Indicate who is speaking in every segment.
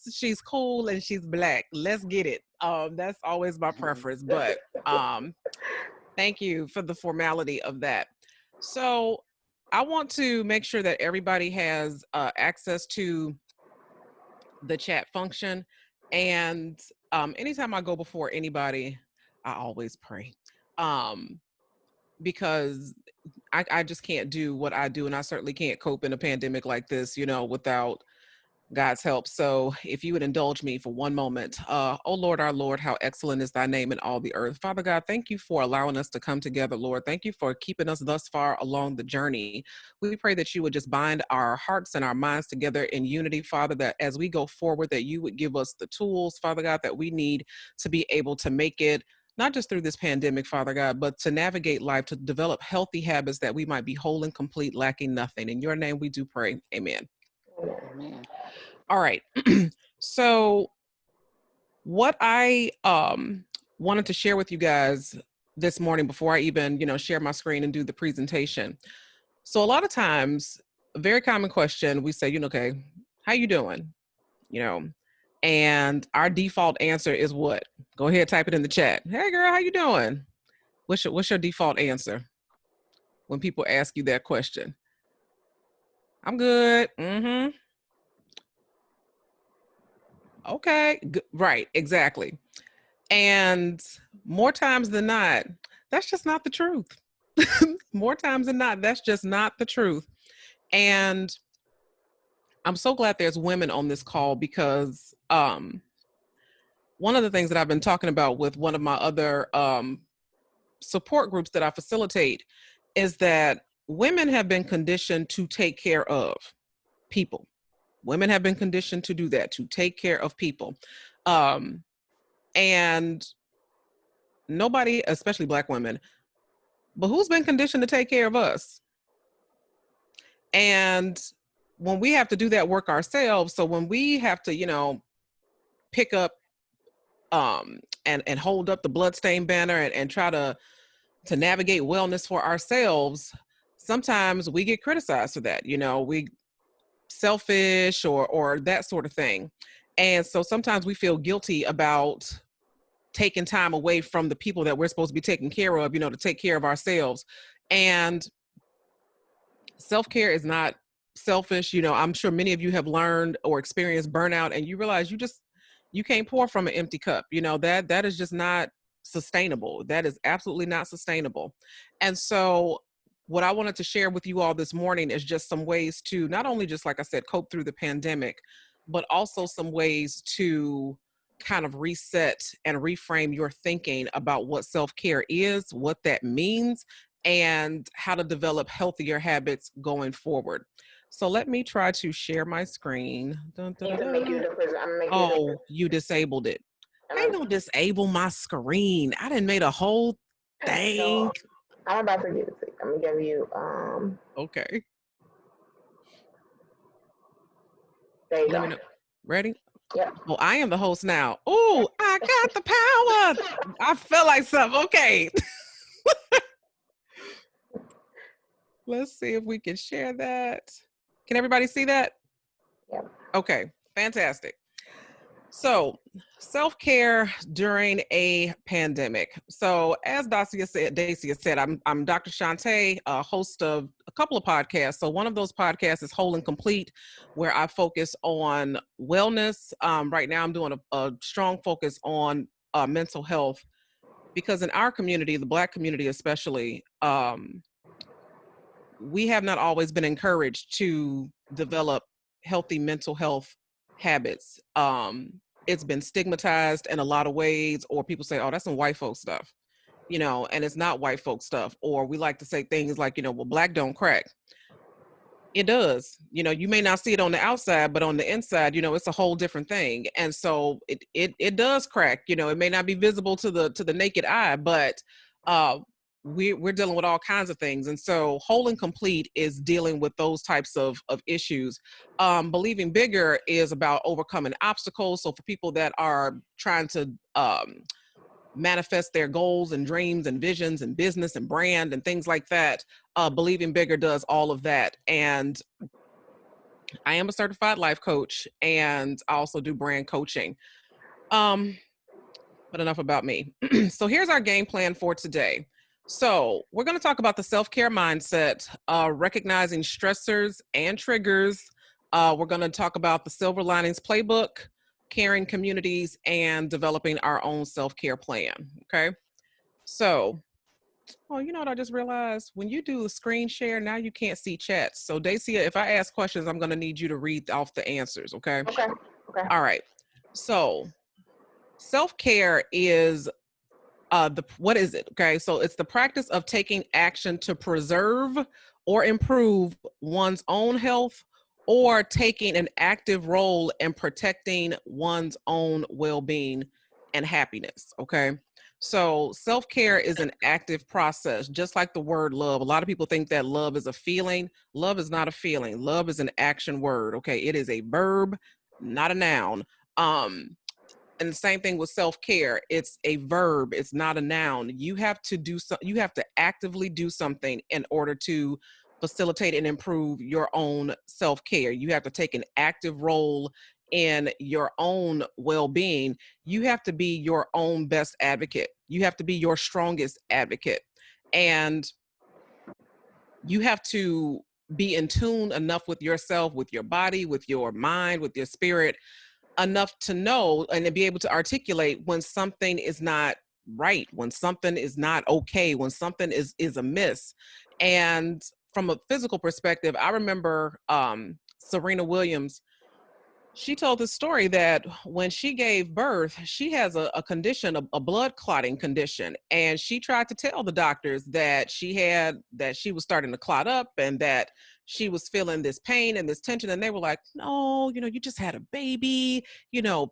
Speaker 1: She's cool and she's black. Let's get it. That's always my preference. But thank you for the formality of that. So I want to make sure that everybody has access to the chat function. And anytime I go before anybody, I always pray. Because I just can't do what I do. And I certainly can't cope in a pandemic like this, without God's help. So if you would indulge me for one moment, oh Lord, our Lord, how excellent is thy name in all the earth. Father God, thank you for allowing us to come together, Lord. Thank you for keeping us thus far along the journey. We pray that you would just bind our hearts and our minds together in unity, Father, that as we go forward, that you would give us the tools, Father God, that we need to be able to make it not just through this pandemic, Father God, but to navigate life, to develop healthy habits that we might be whole and complete, lacking nothing. In your name we do pray. Amen.
Speaker 2: Amen.
Speaker 1: All right. So what I wanted to share with you guys this morning before I even, share my screen and do the presentation. So a lot of times, a very common question, we say, okay, how you doing? And our default answer is what? Go ahead, type it in the chat. Hey girl, how you doing? What's your default answer when people ask you that question? I'm good. Mm-hmm. Okay. Right. Exactly. And more times than not, that's just not the truth. More times than not, that's just not the truth. And I'm so glad there's women on this call because one of the things that I've been talking about with one of my other support groups that I facilitate is that women have been conditioned to take care of people. Women have been conditioned to do that, to take care of people. And nobody, especially Black women, but who's been conditioned to take care of us? And when we have to do that work ourselves, so when we have to, pick up and hold up the bloodstained banner and try to navigate wellness for ourselves, sometimes we get criticized for that. We selfish or that sort of thing. And so sometimes we feel guilty about taking time away from the people that we're supposed to be taking care of, to take care of ourselves. And self-care is not selfish. I'm sure many of you have learned or experienced burnout and you realize you can't pour from an empty cup. That is just not sustainable. That is absolutely not sustainable. And so what I wanted to share with you all this morning is just some ways to not only just, like I said, cope through the pandemic, but also some ways to kind of reset and reframe your thinking about what self-care is, what that means, and how to develop healthier habits going forward. So let me try to share my screen. Dun, dun, dun, dun. Oh, you disabled it. I ain't gonna disable my screen. I done made a whole thing.
Speaker 2: No, I'm about to give it to you. I'm gonna give you
Speaker 1: Okay.
Speaker 2: there you
Speaker 1: Let
Speaker 2: go.
Speaker 1: me know. Ready?
Speaker 2: Yep.
Speaker 1: Well, I am the host now. Oh, I got the power. I felt like something. Okay. Let's see if we can share that. Can everybody see that?
Speaker 2: Yep.
Speaker 1: Okay, fantastic. So, self-care during a pandemic. So, as Dacia said, I'm Dr. Shante, a host of a couple of podcasts. So, one of those podcasts is Whole and Complete, where I focus on wellness. Right now, I'm doing a strong focus on mental health because in our community, the Black community especially, we have not always been encouraged to develop healthy mental health habits. It's been stigmatized in a lot of ways, or people say, oh, that's some white folk stuff, and it's not white folk stuff. Or we like to say things like, well, Black don't crack. It does. You may not see it on the outside, but on the inside, it's a whole different thing. And so it does crack. It may not be visible to the naked eye, but we're dealing with all kinds of things. And so whole and complete is dealing with those types of issues. Believing bigger is about overcoming obstacles. So for people that are trying to manifest their goals and dreams and visions and business and brand and things like that, believing bigger does all of that. And I am a certified life coach, and I also do brand coaching. But enough about me. So here's our game plan for today. So we're going to talk about the self-care mindset, recognizing stressors and triggers. We're going to talk about the silver linings playbook, caring communities, and developing our own self-care plan. Okay. So, oh, you know what I just realized? When you do a screen share, now you can't see chats. So Dacia, if I ask questions, I'm going to need you to read off the answers. Okay.
Speaker 2: Okay. Okay.
Speaker 1: All right. So self-care is what is it? Okay, so it's the practice of taking action to preserve or improve one's own health, or taking an active role in protecting one's own well-being and happiness. Okay, so self-care is an active process, just like the word love. A lot of people think that love is a feeling. Love is not a feeling. Love is an action word. Okay, it is a verb, not a noun. And the same thing with self-care. It's a verb, it's not a noun. You have to do you have to actively do something in order to facilitate and improve your own self-care. You have to take an active role in your own well-being. You have to be your own best advocate. You have to be your strongest advocate. And you have to be in tune enough with yourself, with your body, with your mind, with your spirit, enough to know and to be able to articulate when something is not right, when something is not okay, when something is amiss. And from a physical perspective, I remember Serena Williams. She told the story that when she gave birth, she has a condition, a blood clotting condition. And she tried to tell the doctors that she was starting to clot up and that she was feeling this pain and this tension. And they were like, no, you just had a baby,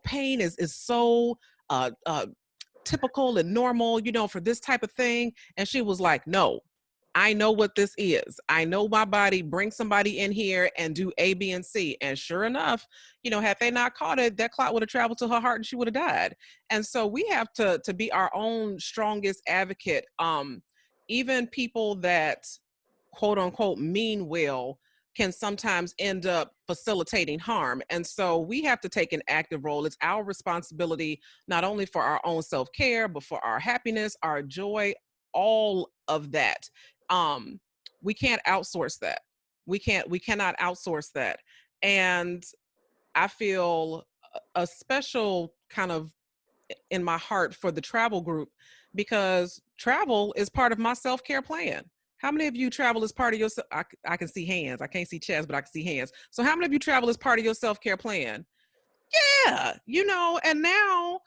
Speaker 1: pain is so typical and normal, for this type of thing. And she was like, no, I know what this is. I know my body. Bring somebody in here and do A, B, and C. And sure enough, had they not caught it, that clot would have traveled to her heart and she would have died. And so we have to be our own strongest advocate. Even people that quote unquote mean well can sometimes end up facilitating harm. And so we have to take an active role. It's our responsibility, not only for our own self-care, but for our happiness, our joy, all of that. um we can't outsource that. We cannot outsource that. And I feel a special kind of in my heart for the travel group, because travel is part of my self-care plan. How many of you travel as part of your I can see hands. I can't see chest, but I can see hands. So how many of you travel as part of your self-care plan? Yeah, and now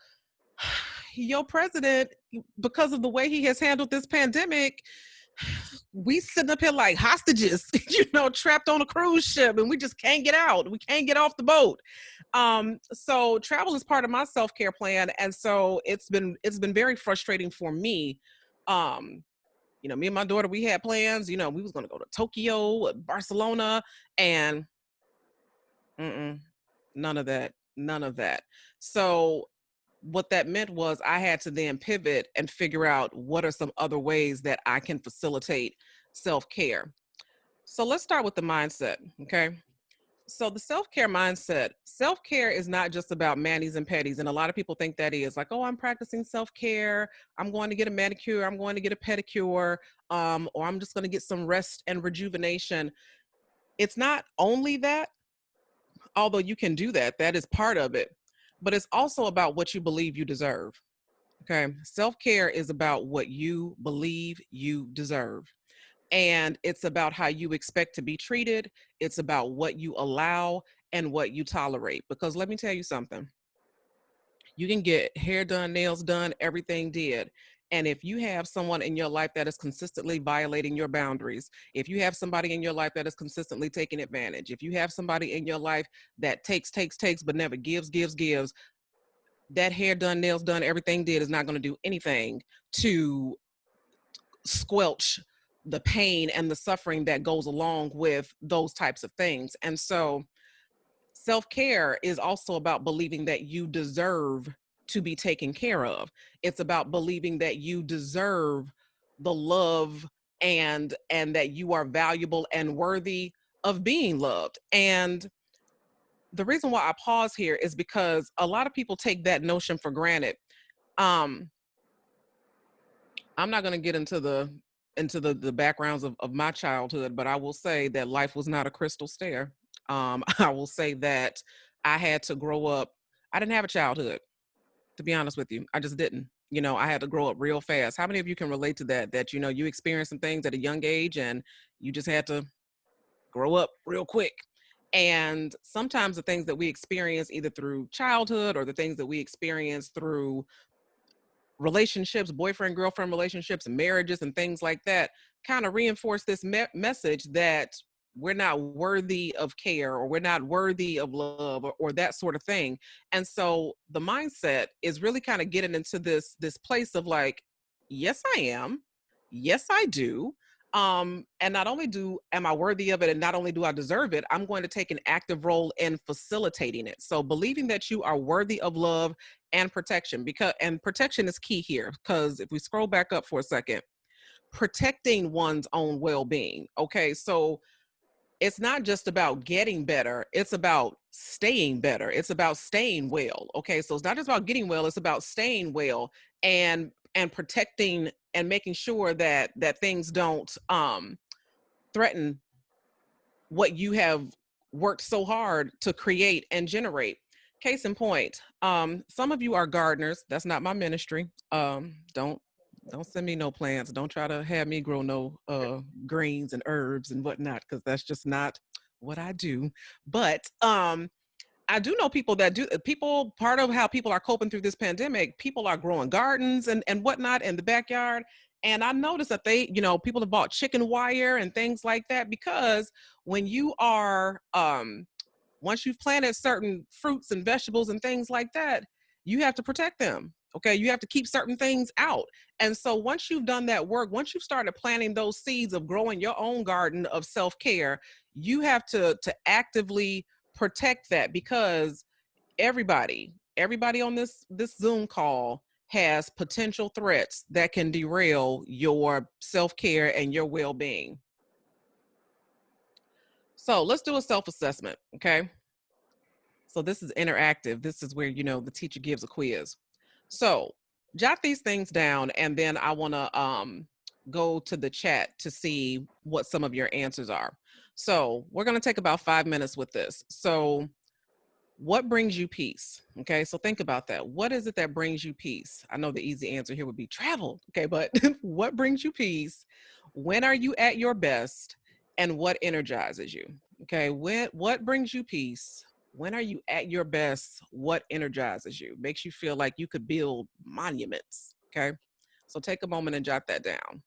Speaker 1: your president, because of the way he has handled this pandemic, we sitting up here like hostages, trapped on a cruise ship, and we just can't get out. We can't get off the boat. So travel is part of my self-care plan. And so it's been very frustrating for me. Me and my daughter, we had plans, we was going to go to Tokyo, Barcelona, and none of that. So what that meant was I had to then pivot and figure out what are some other ways that I can facilitate self-care. So let's start with the mindset, okay? So the self-care is not just about manis and petties. And a lot of people think that is like, oh, I'm practicing self-care. I'm going to get a manicure. I'm going to get a pedicure. Or I'm just going to get some rest and rejuvenation. It's not only that, although you can do that. That is part of it. But it's also about what you believe you deserve. Okay. Self-care is about what you believe you deserve. And it's about how you expect to be treated. It's about what you allow and what you tolerate. Because let me tell you something. You can get hair done, nails done, everything did. And if you have someone in your life that is consistently violating your boundaries, if you have somebody in your life that is consistently taking advantage, if you have somebody in your life that takes, but never gives, that hair done, nails done, everything did is not going to do anything to squelch the pain and the suffering that goes along with those types of things. And so self-care is also about believing that you deserve to be taken care of. It's about believing that you deserve the love and that you are valuable and worthy of being loved. And the reason why I pause here is because a lot of people take that notion for granted. Um, I'm not going to get into the backgrounds of my childhood, but I will say that life was not a crystal stair. I will say that I had to grow up. I didn't have a childhood, to be honest with you. I just didn't. I had to grow up real fast. How many of you can relate to that? That you experienced some things at a young age and you just had to grow up real quick. And sometimes the things that we experience either through childhood or the things that we experience through relationships, boyfriend, girlfriend relationships, and marriages and things like that kind of reinforce this message that we're not worthy of care or we're not worthy of love or that sort of thing. And so the mindset is really kind of getting into this place of like, yes, I am. Yes, I do. And not only am I worthy of it, and not only do I deserve it, I'm going to take an active role in facilitating it. So believing that you are worthy of love and protection, and protection is key here, because if we scroll back up for a second, protecting one's own well-being. Okay, so it's not just about getting better, it's about staying better, it's about staying well. Okay, so it's not just about getting well, it's about staying well and protecting and making sure that things don't threaten what you have worked so hard to create and generate. Case in point, some of you are gardeners. That's not my ministry. Don't send me no plants. Don't try to have me grow no greens and herbs and whatnot, because that's just not what I do. But I do know people that do. People, part of how people are coping through this pandemic, people are growing gardens and whatnot in the backyard. And I noticed that people have bought chicken wire and things like that, because when you are once you've planted certain fruits and vegetables and things like that, you have to protect them. Okay, you have to keep certain things out. And so once you've done that work, once you've started planting those seeds of growing your own garden of self-care, you have to actively protect that, because everybody on this Zoom call has potential threats that can derail your self-care and your well-being. So let's do a self-assessment. Okay, so this is interactive. This is where the teacher gives a quiz. So jot these things down, and then I want to go to the chat to see what some of your answers are. So we're going to take about 5 minutes with this. So what brings you peace? Okay, so think about that. What is it that brings you peace? I know the easy answer here would be travel. Okay, but what brings you peace? When are you at your best? And what energizes you? Okay, what brings you peace? When are you at your best? What energizes you? Makes you feel like you could build monuments. Okay, so take a moment and jot that down.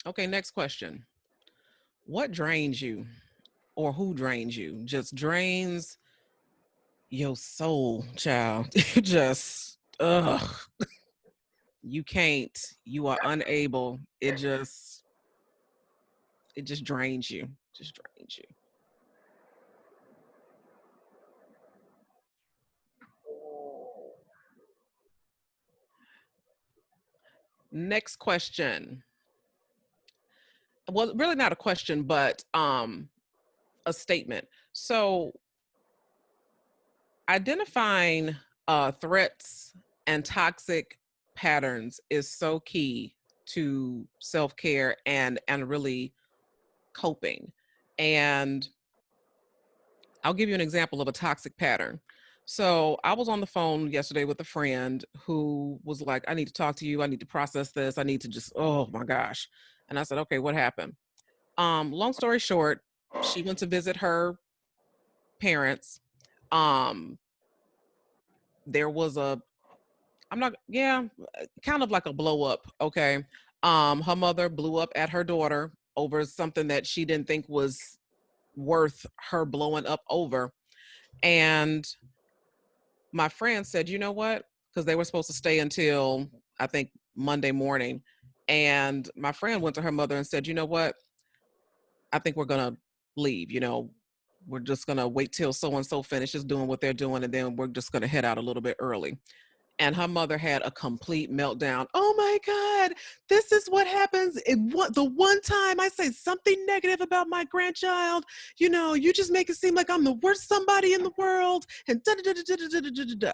Speaker 1: Okay, next question. What drains you, or who drains you? Just drains your soul, child. You just, you can't, you are unable. It just drains you. Just drains you. Next question. Well, really not a question, but a statement. So identifying threats and toxic patterns is so key to self-care and really coping. And I'll give you an example of a toxic pattern. So I was on the phone yesterday with a friend who was like, I need to talk to you. I need to process this. I need to just, oh my gosh. And I said, okay, what happened? Long story short, she went to visit her parents. Um, there was I'm not, yeah, kind of like a blow up. Okay. Her mother blew up at her daughter over something that she didn't think was worth her blowing up over. And my friend said, you know what? Because they were supposed to stay until I think Monday morning. And my friend went to her mother and said, you know what? I think we're going to leave. We're just going to wait till so and so finishes doing what they're doing. And then we're just going to head out a little bit early. And her mother had a complete meltdown. Oh my God, this is what happens. The one time I say something negative about my grandchild, you just make it seem like I'm the worst somebody in the world. And da da da da da da da da da.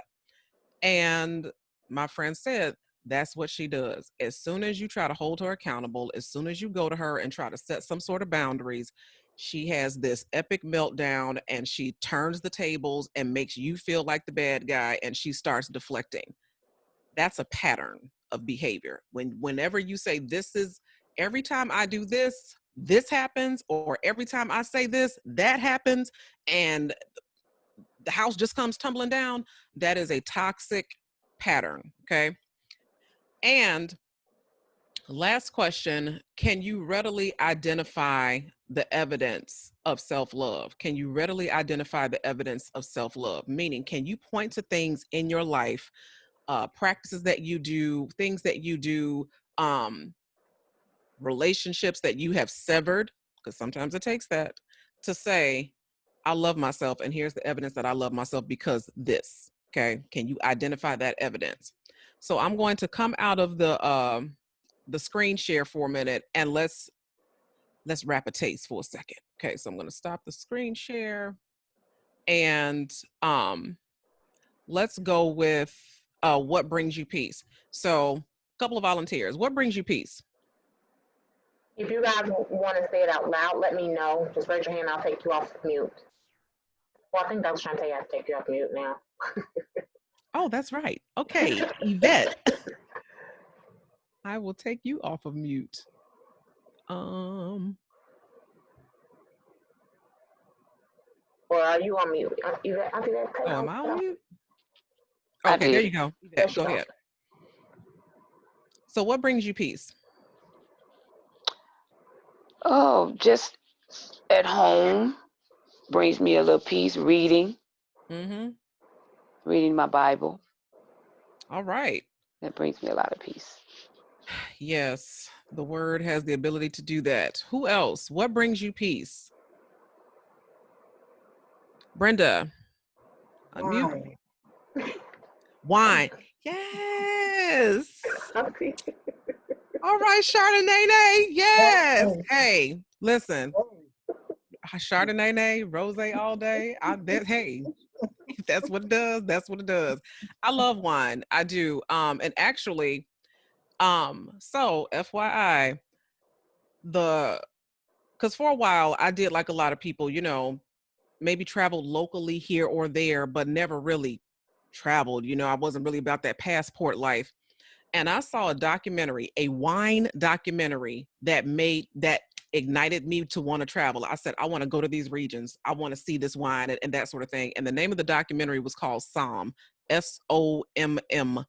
Speaker 1: And my friend said, that's what she does. As soon as you try to hold her accountable, as soon as you go to her and try to set some sort of boundaries, she has this epic meltdown and she turns the tables and makes you feel like the bad guy and she starts deflecting. That's a pattern of behavior. Whenever you say this is every time I do this, this happens, or every time I say this, that happens, and the house just comes tumbling down, that is a toxic pattern. Okay. And last question, can you readily identify the evidence of self-love? Can you readily identify the evidence of self-love? Meaning, can you point to things in your life, practices that you do, things that you do, relationships that you have severed, because sometimes it takes that, to say, I love myself, and here's the evidence that I love myself because this. Okay, can you identify that evidence? So I'm going to come out of the screen share for a minute, and let's wrap a taste for a second. Okay, so I'm going to stop the screen share, and let's go with what brings you peace. So, a couple of volunteers. What brings you peace?
Speaker 2: If you guys want to say it out loud, let me know. Just raise your hand. I'll take you off mute. Well, I think Dr. Shante has to take you off mute now.
Speaker 1: Oh, that's right. Okay, Yvette. I will take you off of mute.
Speaker 2: Or are you on mute? Yvette,
Speaker 1: Oh, am I on mute?
Speaker 3: I
Speaker 1: Okay, there
Speaker 3: did.
Speaker 1: you go. Yvette, go ahead. So, what brings you peace?
Speaker 3: Oh, just at home brings me a little peace. Reading my Bible.
Speaker 1: All right.
Speaker 3: That brings me a lot of peace.
Speaker 1: Yes, the word has the ability to do that. Who else? What brings you peace? Brenda, unmute. Wine. Yes. All right, Chardonnay. Yes. Hey, listen. Chardonnay, rosé all day. Hey, if that's what it does, that's what it does. I love wine. I do. And actually, so FYI, because for a while I did like a lot of people, maybe traveled locally here or there, but never really traveled. I wasn't really about that passport life. And I saw a documentary, a wine documentary that ignited me to want to travel. I said, I want to go to these regions. I want to see this wine and that sort of thing. And the name of the documentary was called Somm, SOMM.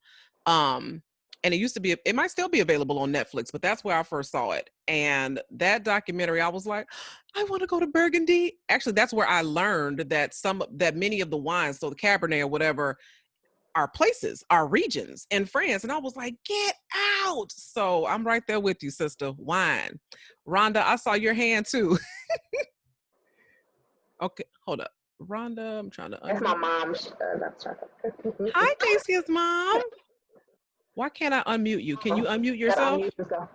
Speaker 1: And it might still be available on Netflix, but that's where I first saw it. And that documentary, I was like, I want to go to Burgundy. Actually, that's where I learned that many of the wines, so the Cabernet or whatever, are places, are regions in France. And I was like, get out. So I'm right there with you, sister. Wine. Rhonda, I saw your hand too. Okay, hold up. Rhonda, I'm trying to
Speaker 2: That's my mom's.
Speaker 1: Hi, Dacia's mom. Why can't I unmute you? Can you unmute yourself?
Speaker 2: Unmute yourself.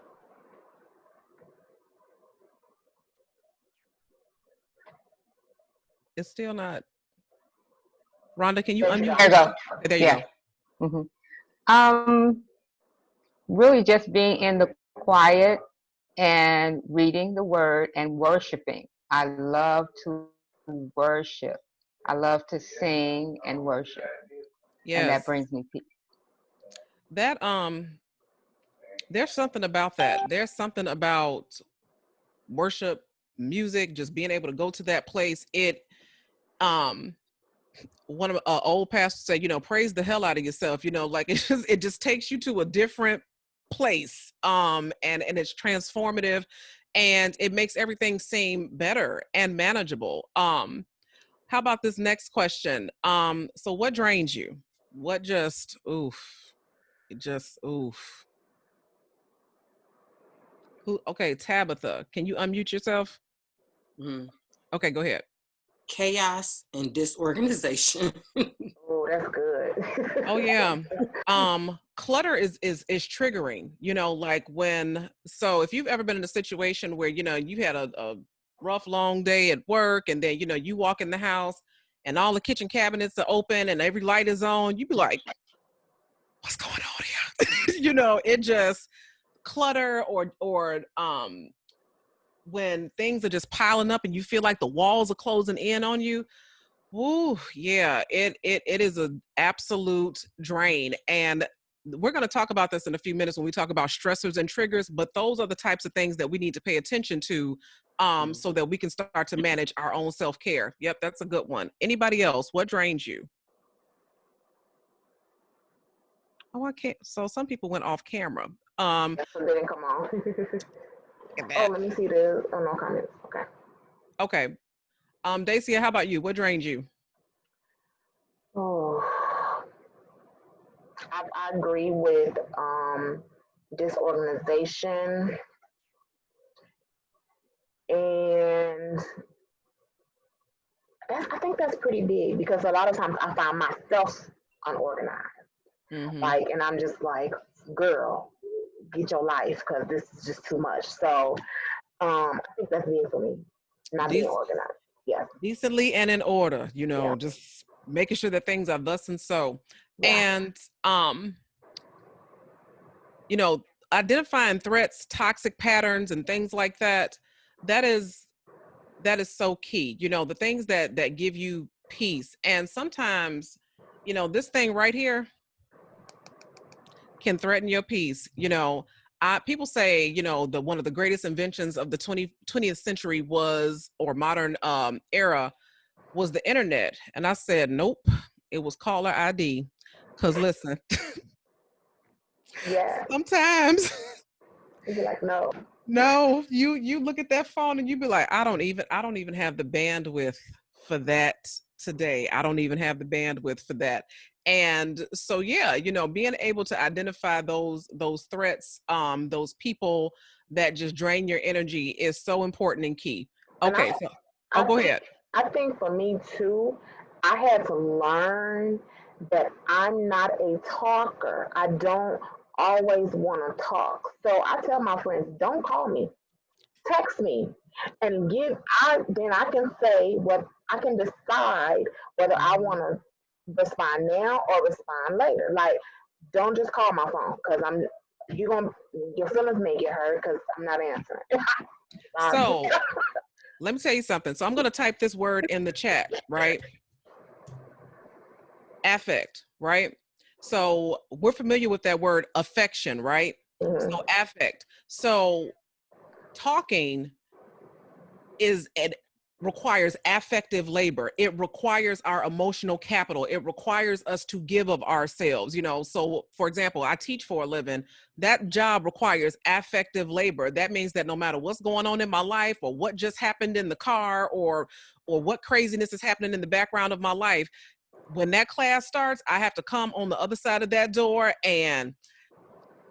Speaker 1: It's still not. Rhonda, can you unmute?
Speaker 4: There you go.
Speaker 1: There you
Speaker 4: go. Really just being in the quiet and reading the word and worshiping. I love to worship. I love to sing and worship.
Speaker 1: Yes.
Speaker 4: And that brings me peace.
Speaker 1: That there's something about that. There's something about worship, music, just being able to go to that place. one of old pastors said, praise the hell out of yourself. Like it just takes you to a different place. And it's transformative, and it makes everything seem better and manageable. How about this next question? So what drains you? What just oof? It just oof. Who? Okay, Tabitha, can you unmute yourself?
Speaker 5: Mhm.
Speaker 1: Okay, go ahead.
Speaker 5: Chaos and disorganization.
Speaker 2: Oh, that's good.
Speaker 1: Oh yeah. Clutter is triggering, like so if you've ever been in a situation where, you had a rough long day at work, and then, you walk in the house and all the kitchen cabinets are open and every light is on, you'd be like, what's going on here? It just clutter, or when things are just piling up and you feel like the walls are closing in on you. Ooh, yeah, it is an absolute drain. And we're going to talk about this in a few minutes when we talk about stressors and triggers, but those are the types of things that we need to pay attention to, so that we can start to manage our own self-care. Yep, that's a good one. Anybody else? What drains you? Oh, I can't. So some people went off camera.
Speaker 2: That's what didn't come on.
Speaker 1: Look at
Speaker 2: Oh,
Speaker 1: that.
Speaker 2: let me see the no comments. Okay.
Speaker 1: Okay. Dacia, how about you? What drains you?
Speaker 2: Oh, I agree with disorganization, and I think that's pretty big because a lot of times I find myself unorganized.
Speaker 1: Mm-hmm.
Speaker 2: Like, and I'm just like, girl, get your life because this is just too much. So I think that's big for me, not being organized. Yes.
Speaker 1: Decently and in order,
Speaker 2: Yeah.
Speaker 1: just making sure that things are thus and so.
Speaker 2: Yeah.
Speaker 1: And identifying threats, toxic patterns, and things like that, that is so key. The things that give you peace. And sometimes, this thing right here can threaten your peace. People say, the one of the greatest inventions of the 20th century was, or modern era, was the internet. And I said, nope, it was caller ID. Because listen,
Speaker 2: Yeah.
Speaker 1: sometimes
Speaker 2: You'd be like, no.
Speaker 1: no, you look at that phone and you be like, I don't even have the bandwidth for that today. I don't even have the bandwidth for that. And so yeah, being able to identify those threats, those people that just drain your energy is so important and key.
Speaker 2: And
Speaker 1: Okay, so go ahead.
Speaker 2: I think for me too, I had to learn that I'm not a talker. I don't always want to talk. So I tell my friends, don't call me, text me, and then I can say what I can decide whether I want to respond now or respond later. Like, don't just call my phone because your feelings may get hurt because I'm not answering.
Speaker 1: So let me tell you something. So I'm going to type this word in the chat, right? Affect, right? So we're familiar with that word affection, right?
Speaker 2: Mhm.
Speaker 1: So affect. So talking requires affective labor. It requires our emotional capital. It requires us to give of ourselves, So for example, I teach for a living. That job requires affective labor. That means that no matter what's going on in my life, or what just happened in the car, or what craziness is happening in the background of my life, when that class starts, I have to come on the other side of that door and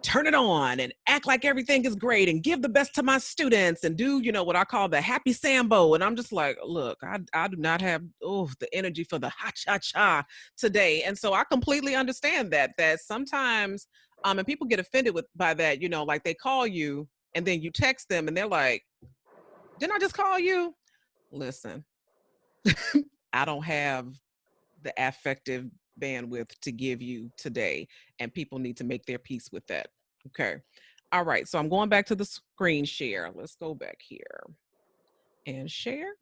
Speaker 1: turn it on and act like everything is great and give the best to my students and do, what I call the happy Sambo. And I'm just like, look, I do not have the energy for the ha-cha-cha today. And so I completely understand that sometimes, and people get offended by that, like they call you and then you text them and they're like, didn't I just call you? Listen, I don't have the affective bandwidth to give you today, and people need to make their peace with that. Okay. All right. So I'm going back to the screen share. Let's go back here and share.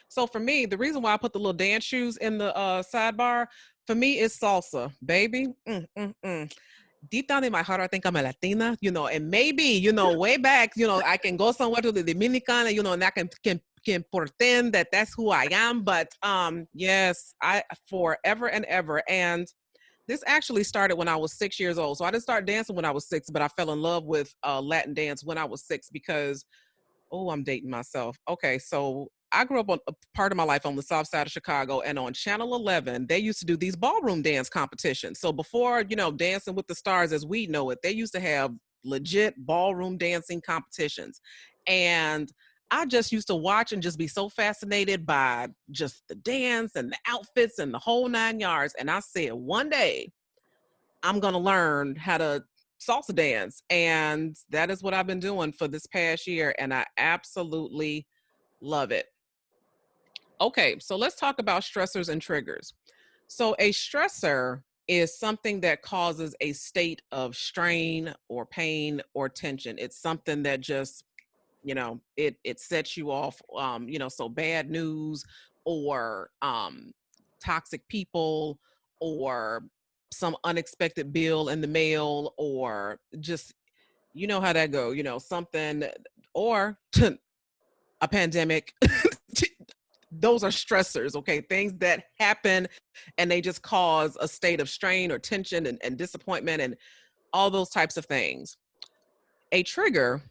Speaker 1: So for me, the reason why I put the little dance shoes in the sidebar, for me, is salsa, baby. Deep down in my heart, I think I'm a Latina, and maybe, way back, I can go somewhere to the Dominican, and I can can pretend that that's who I am. But yes, I forever and ever. And this actually started when I was 6 years old. So I didn't start dancing when I was 6, but I fell in love with Latin dance when I was 6 because, oh, I'm dating myself. Okay, so I grew up on a part of my life on the south side of Chicago, and on Channel 11, they used to do these ballroom dance competitions. So before, Dancing with the Stars as we know it, they used to have legit ballroom dancing competitions. And I just used to watch and just be so fascinated by just the dance and the outfits and the whole 9 yards. And I said, one day I'm going to learn how to salsa dance. And that is what I've been doing for this past year. And I absolutely love it. Okay, so let's talk about stressors and triggers. So a stressor is something that causes a state of strain or pain or tension. It's something that just, it sets you off, so bad news or toxic people or some unexpected bill in the mail or just, how that go, something or a pandemic. Those are stressors, okay? Things that happen and they just cause a state of strain or tension and disappointment and all those types of things. A trigger,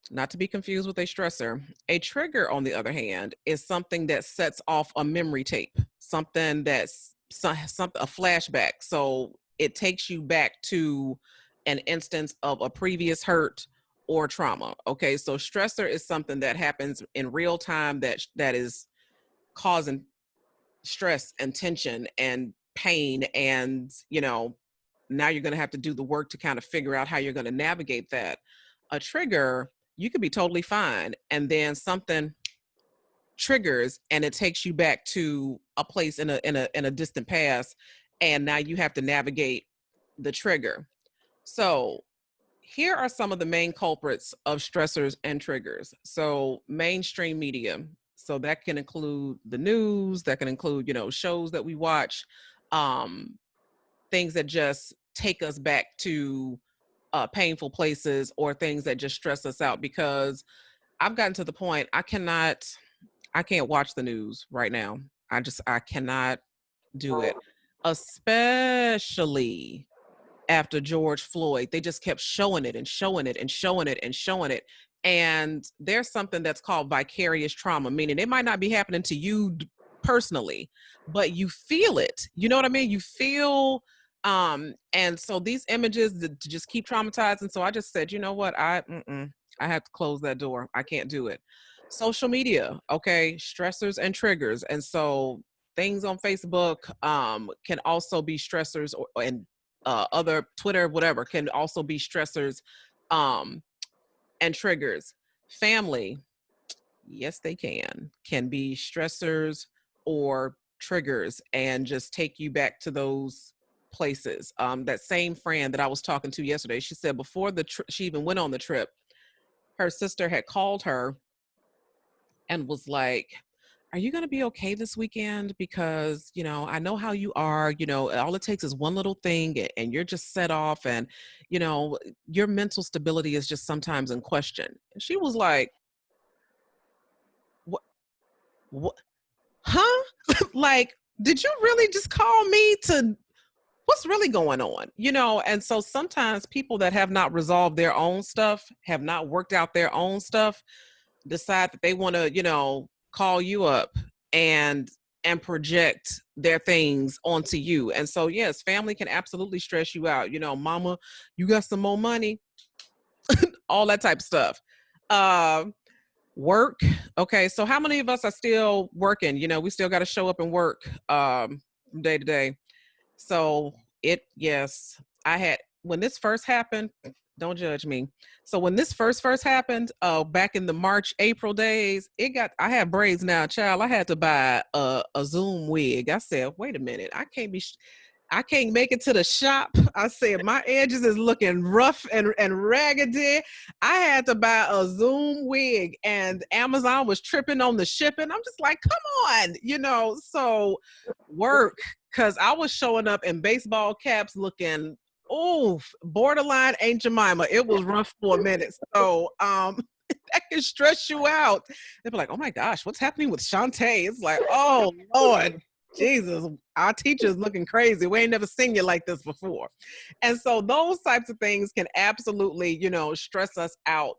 Speaker 1: not to be confused with a trigger, on the other hand, is something that sets off a memory tape, something that's something, a flashback. So it takes you back to an instance of a previous hurt or trauma. Okay, so stressor is something that happens in real time that is causing stress and tension and pain. And, now you're going to have to do the work to kind of figure out how you're going to navigate that. A trigger, you could be totally fine. And then something triggers and it takes you back to a place in a distant past. And now you have to navigate the trigger. So here are some of the main culprits of stressors and triggers. So mainstream media. So that can include the news, that can include, shows that we watch, things that just take us back to painful places or things that just stress us out. Because I've gotten to the point I can't watch the news right now. I cannot do it, especially after George Floyd. They just kept showing it and showing it and showing it and showing it. And there's something that's called vicarious trauma, meaning it might not be happening to you personally, but you feel it. You know what I mean? You feel, and so these images that just keep traumatizing. So I just said, you know what? I have to close that door. I can't do it. Social media, okay, stressors and triggers. And so things on Facebook can also be stressors and other Twitter, whatever, can also be stressors um, and triggers. Family, yes, they can be stressors or triggers and just take you back to those places. That same friend that I was talking to yesterday, she said before she even went on the trip, her sister had called her and was like, are you going to be okay this weekend? Because, I know how you are, all it takes is one little thing and you're just set off and, your mental stability is just sometimes in question. And she was like, what, what, huh? Like, did you really just call me to, what's really going on? And so sometimes people that have not resolved their own stuff, have not worked out their own stuff, decide that they want to, call you up and project their things onto you. And so yes, family can absolutely stress you out. Mama, you got some more money, all that type of stuff. Work. Okay, so how many of us are still working? We still got to show up and work day to day. So yes, I had, when this first happened, don't judge me. So when this first happened, back in the March, April days, I had braids now, child. I had to buy a Zoom wig. I said, wait a minute, I can't make it to the shop. I said, my edges is looking rough and raggedy. I had to buy a Zoom wig and Amazon was tripping on the shipping. I'm just like, come on, so work. Cause I was showing up in baseball caps looking, borderline Aunt Jemima. It was rough for a minute. So, That can stress you out. They'll be like, oh my gosh, what's happening with Shante? It's like, oh Lord, Jesus, our teacher's looking crazy. We ain't never seen you like this before. And so those types of things can absolutely, stress us out.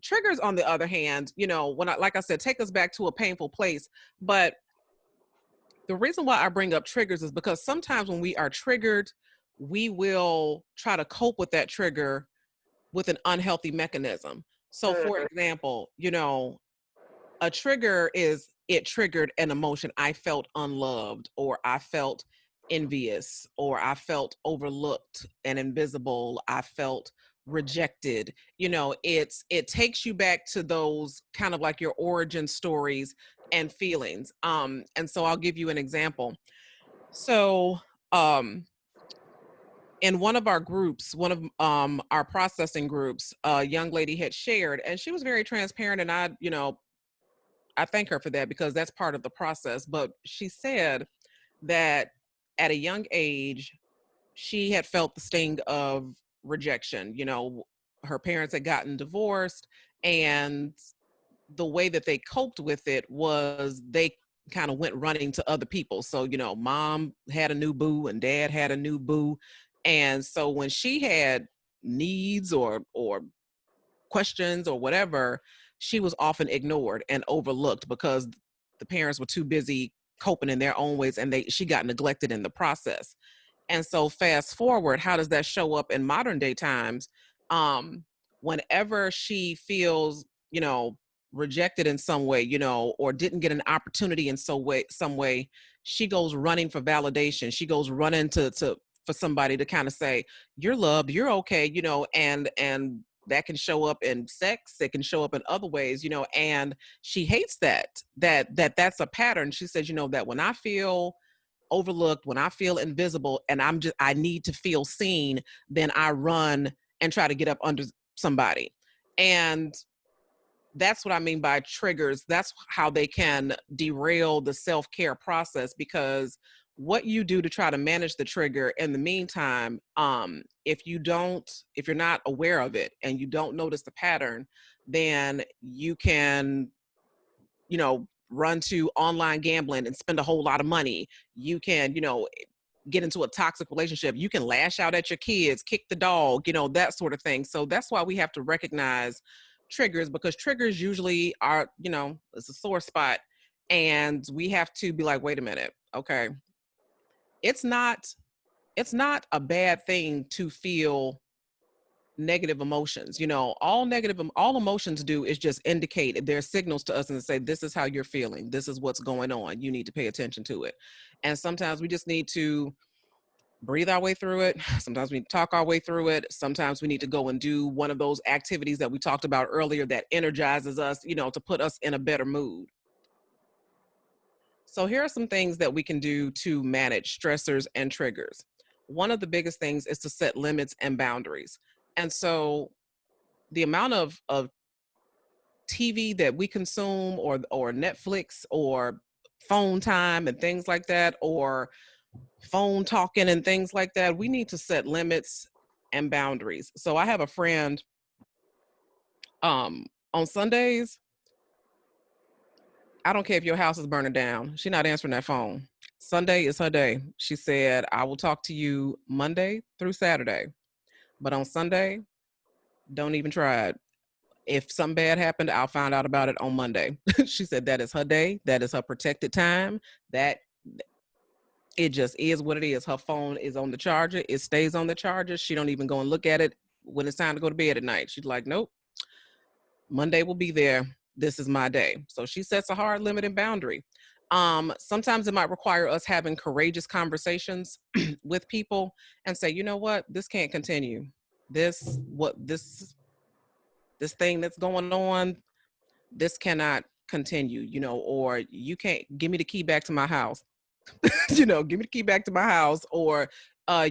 Speaker 1: Triggers, on the other hand, when like I said, take us back to a painful place. But the reason why I bring up triggers is because sometimes when we are triggered, we will try to cope with that trigger with an unhealthy mechanism. So, for example, a trigger is it triggered an emotion. I felt unloved, or I felt envious, or I felt overlooked and invisible. I felt rejected. It takes you back to those kind of like your origin stories and feelings. And so I'll give you an example. So, in one of our groups, one of our processing groups, a young lady had shared, and she was very transparent, and I thank her for that because that's part of the process. But she said that at a young age, she had felt the sting of rejection. Her parents had gotten divorced, and the way that they coped with it was they kind of went running to other people. So, mom had a new boo and dad had a new boo. And so when she had needs or questions or whatever, she was often ignored and overlooked because the parents were too busy coping in their own ways, and she got neglected in the process. And so fast forward, how does that show up in modern day times? Whenever she feels, rejected in some way, or didn't get an opportunity in some way, she goes running for validation. She goes running for somebody to kind of say, you're loved, you're okay, and that can show up in sex. It can show up in other ways, and she hates that's a pattern. She says, that when I feel overlooked, when I feel invisible, and I need to feel seen, then I run and try to get up under somebody. And that's what I mean by triggers. That's how they can derail the self-care process, because what you do to try to manage the trigger in the meantime, if you're not aware of it and you don't notice the pattern, then you can, run to online gambling and spend a whole lot of money. You can, get into a toxic relationship. You can lash out at your kids, kick the dog, that sort of thing. So that's why we have to recognize triggers, because triggers usually are, it's a sore spot. And we have to be like, wait a minute, okay. It's not a bad thing to feel negative emotions. All emotions do is just indicate, their signals to us and say, this is how you're feeling, this is what's going on, you need to pay attention to it. And sometimes we just need to breathe our way through it. Sometimes we talk our way through it. Sometimes we need to go and do one of those activities that we talked about earlier that energizes us, to put us in a better mood. So here are some things that we can do to manage stressors and triggers. One of the biggest things is to set limits and boundaries. And so the amount of TV that we consume, or Netflix, or phone time and things like that, or phone talking and things like that, we need to set limits and boundaries. So I have a friend, on Sundays, I don't care if your house is burning down, she's not answering that phone. Sunday is her day. She said, I will talk to you Monday through Saturday, but on Sunday, don't even try it. If something bad happened, I'll find out about it on Monday. She said that is her day. That is her protected time. That it just is what it is. Her phone is on the charger. It stays on the charger. She don't even go and look at it when it's time to go to bed at night. She's like, nope, Monday will be there. This is my day. So she sets a hard limit and boundary. Sometimes it might require us having courageous conversations with people and say, you know what, this can't continue. This thing that's going on, this cannot continue, or you can't give me the key back to my house. Give me the key back to my house, or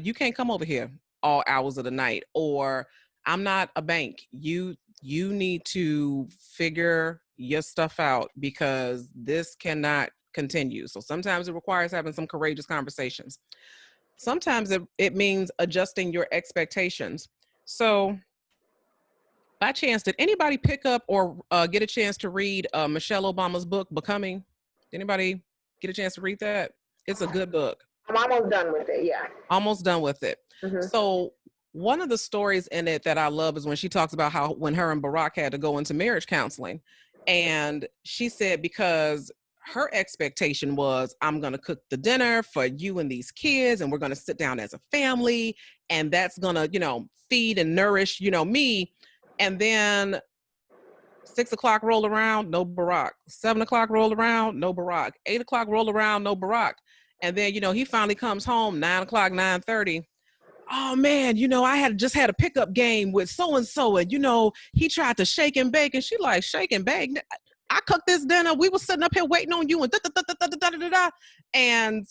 Speaker 1: you can't come over here all hours of the night, or I'm not a bank. You need to figure your stuff out because this cannot continue. So sometimes it requires having some courageous conversations. Sometimes it means adjusting your expectations. So By chance, did anybody pick up or get a chance to read Michelle Obama's book, Becoming? Did anybody get a chance to read that? It's a good book.
Speaker 2: I'm almost done with it. Yeah.
Speaker 1: Almost done with it.
Speaker 2: Hmm.
Speaker 1: So one of the stories in it that I love is when she talks about how when her and Barack had to go into marriage counseling. And she said because her expectation was, I'm going to cook the dinner for you and these kids, and we're going to sit down as a family, and that's going to, feed and nourish, me. And then 6 o'clock roll around, no Barack. 7 o'clock roll around, no Barack. 8 o'clock roll around, no Barack. And then, he finally comes home 9 o'clock, 9:30. Oh man, I had just had a pickup game with so and so, and he tried to shake and bake, and she like shake and bake. I cooked this dinner. We were sitting up here waiting on you, and da da da da da da da da. And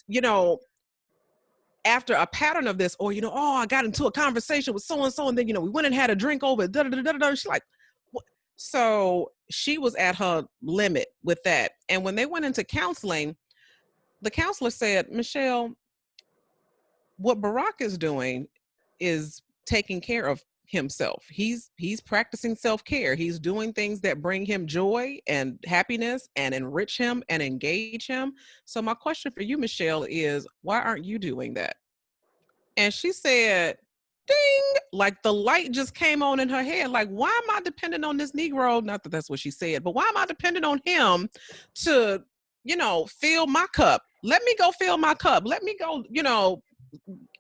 Speaker 1: after a pattern of this, or oh, I got into a conversation with so and so, and then we went and had a drink over. Da da da da da. She's like, what? So she was at her limit with that. And when they went into counseling, the counselor said, Michelle, what Barack is doing is taking care of himself. He's practicing self-care. He's doing things that bring him joy and happiness and enrich him and engage him. So my question for you, Michelle, is why aren't you doing that? And she said, ding, like the light just came on in her head. Like, why am I dependent on this Negro? Not that that's what she said, but why am I dependent on him to, fill my cup? Let me go fill my cup. Let me go,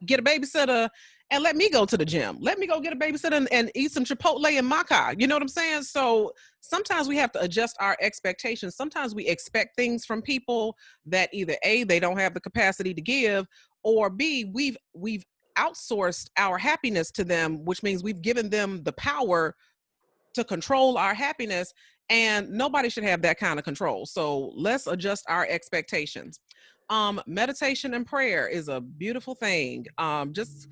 Speaker 1: get a babysitter and let me go to the gym. Let me go get a babysitter and eat some Chipotle in my car. You know what I'm saying? So sometimes we have to adjust our expectations. Sometimes we expect things from people that either A, they don't have the capacity to give, or B, we've outsourced our happiness to them, which means we've given them the power to control our happiness, and nobody should have that kind of control. So let's adjust our expectations. Meditation and prayer is a beautiful thing. Just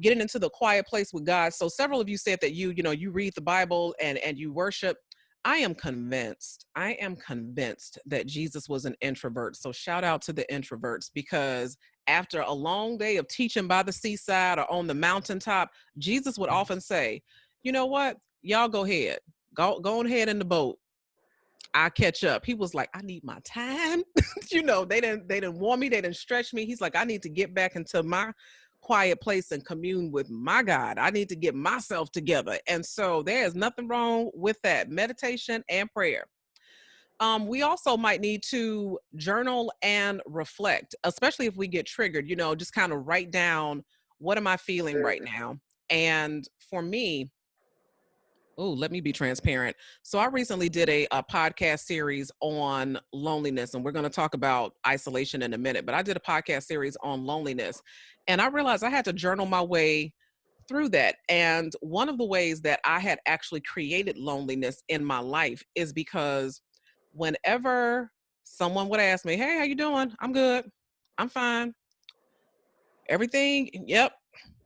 Speaker 1: getting into the quiet place with God. So several of you said that you read the Bible and you worship. I am convinced that Jesus was an introvert. So shout out to the introverts, because after a long day of teaching by the seaside or on the mountaintop, Jesus would often say, you know what, y'all go ahead, go ahead in the boat. I catch up. He was like, I need my time. They didn't warn me. They didn't stretch me. He's like, I need to get back into my quiet place and commune with my God. I need to get myself together. And so there is nothing wrong with that. Meditation and prayer. We also might need to journal and reflect, especially if we get triggered, just kind of write down, what am I feeling right now? And for me, oh, let me be transparent. So I recently did a podcast series on loneliness, and we're going to talk about isolation in a minute, but I did a podcast series on loneliness, and I realized I had to journal my way through that. And one of the ways that I had actually created loneliness in my life is because whenever someone would ask me, hey, how you doing? I'm good. I'm fine. Everything, yep,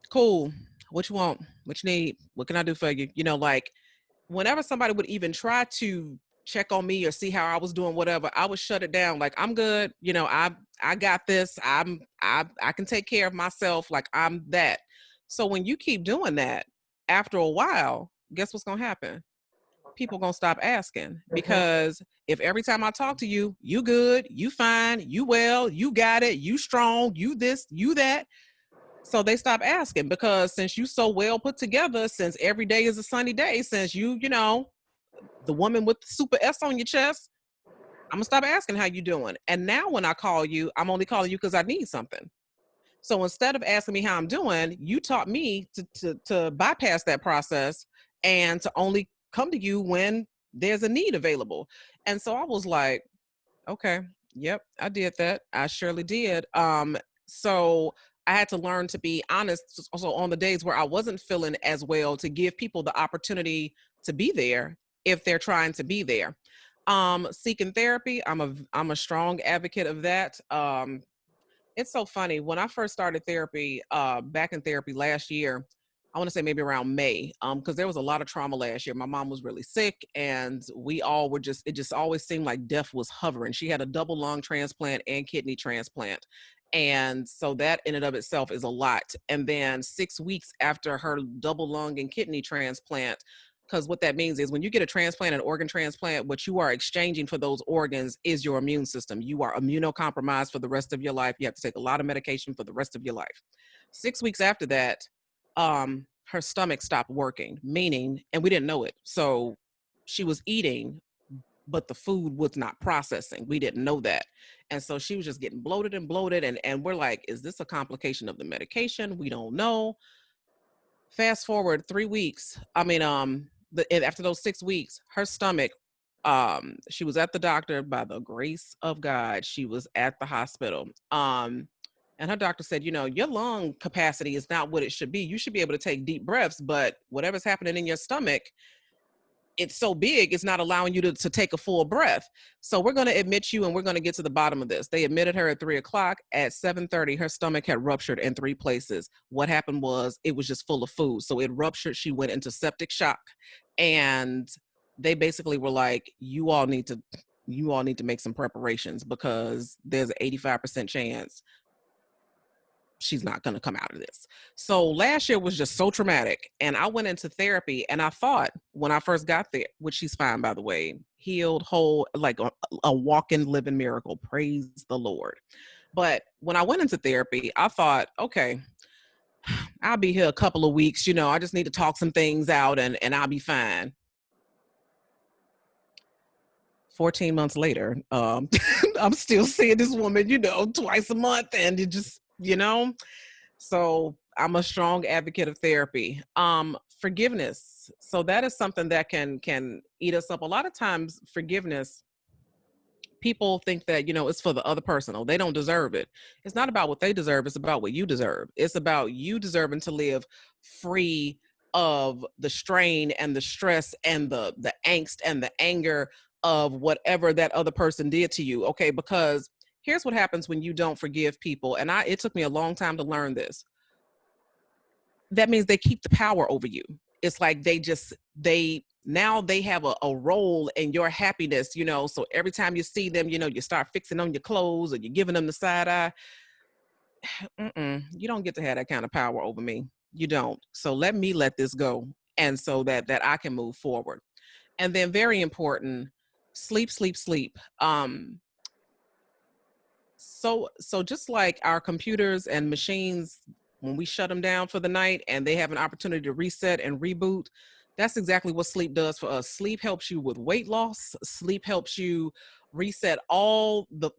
Speaker 1: cool. What you want? What you need? What can I do for you? Like, whenever somebody would even try to check on me or see how I was doing, whatever, I would shut it down. Like, I'm good. I got this. I can take care of myself. Like, I'm that. So when you keep doing that, after a while, guess what's going to happen? People going to stop asking, because if every time I talk to you, you good, you fine, you well, you got it, you strong, you this, you that. So they stop asking, because since you so well put together, since every day is a sunny day, since the woman with the super S on your chest, I'm gonna stop asking how you doing. And now when I call you, I'm only calling you because I need something. So instead of asking me how I'm doing, you taught me to bypass that process and to only come to you when there's a need available. And so I was like, okay, yep, I did that. I surely did. So I had to learn to be honest. So on the days where I wasn't feeling as well, to give people the opportunity to be there if they're trying to be there. Seeking therapy, I'm a strong advocate of that. It's so funny. When I first started therapy, back in therapy last year, I want to say maybe around May, because there was a lot of trauma last year. My mom was really sick, and we all were it just always seemed like death was hovering. She had a double lung transplant and kidney transplant. And so that in and of itself is a lot. And then 6 weeks after her double lung and kidney transplant, because what that means is when you get a transplant, an organ transplant, what you are exchanging for those organs is your immune system. You are immunocompromised for the rest of your life. You have to take a lot of medication for the rest of your life. 6 weeks after that, her stomach stopped working, meaning, and we didn't know it. So she was eating, but the food was not processing. We didn't know that. And so she was just getting bloated and bloated. And we're like, is this a complication of the medication? We don't know. Fast forward 3 weeks. After those 6 weeks, her stomach, she was at the doctor by the grace of God. She was at the hospital. And her doctor said, your lung capacity is not what it should be. You should be able to take deep breaths, but whatever's happening in your stomach, it's so big, it's not allowing you to take a full breath. So we're going to admit you and we're going to get to the bottom of this. They admitted her at 3:00. At 7:30, her stomach had ruptured in 3 places. What happened was it was just full of food. So it ruptured. She went into septic shock. And they basically were like, you all need to make some preparations because there's an 85% chance she's not going to come out of this. So last year was just so traumatic. And I went into therapy and I thought when I first got there, which she's fine, by the way, healed, whole, like a walk-in living miracle. Praise the Lord. But when I went into therapy, I thought, okay, I'll be here a couple of weeks. I just need to talk some things out and I'll be fine. 14 months later, I'm still seeing this woman, twice a month. And it just, so I'm a strong advocate of therapy. Forgiveness. So that is something that can eat us up. A lot of times forgiveness, people think that, it's for the other person or they don't deserve it. It's not about what they deserve. It's about what you deserve. It's about you deserving to live free of the strain and the stress and the angst and the anger of whatever that other person did to you. Okay. Because here's what happens when you don't forgive people. And it took me a long time to learn this. That means they keep the power over you. It's like now they have a role in your happiness, so every time you see them, you start fixing on your clothes or you're giving them the side eye. You don't get to have that kind of power over me. You don't. So let me let this go. And so that I can move forward. And then very important, sleep, sleep, sleep. So just like our computers and machines, when we shut them down for the night and they have an opportunity to reset and reboot, that's exactly what sleep does for us. Sleep helps you with weight loss. Sleep helps you reset all the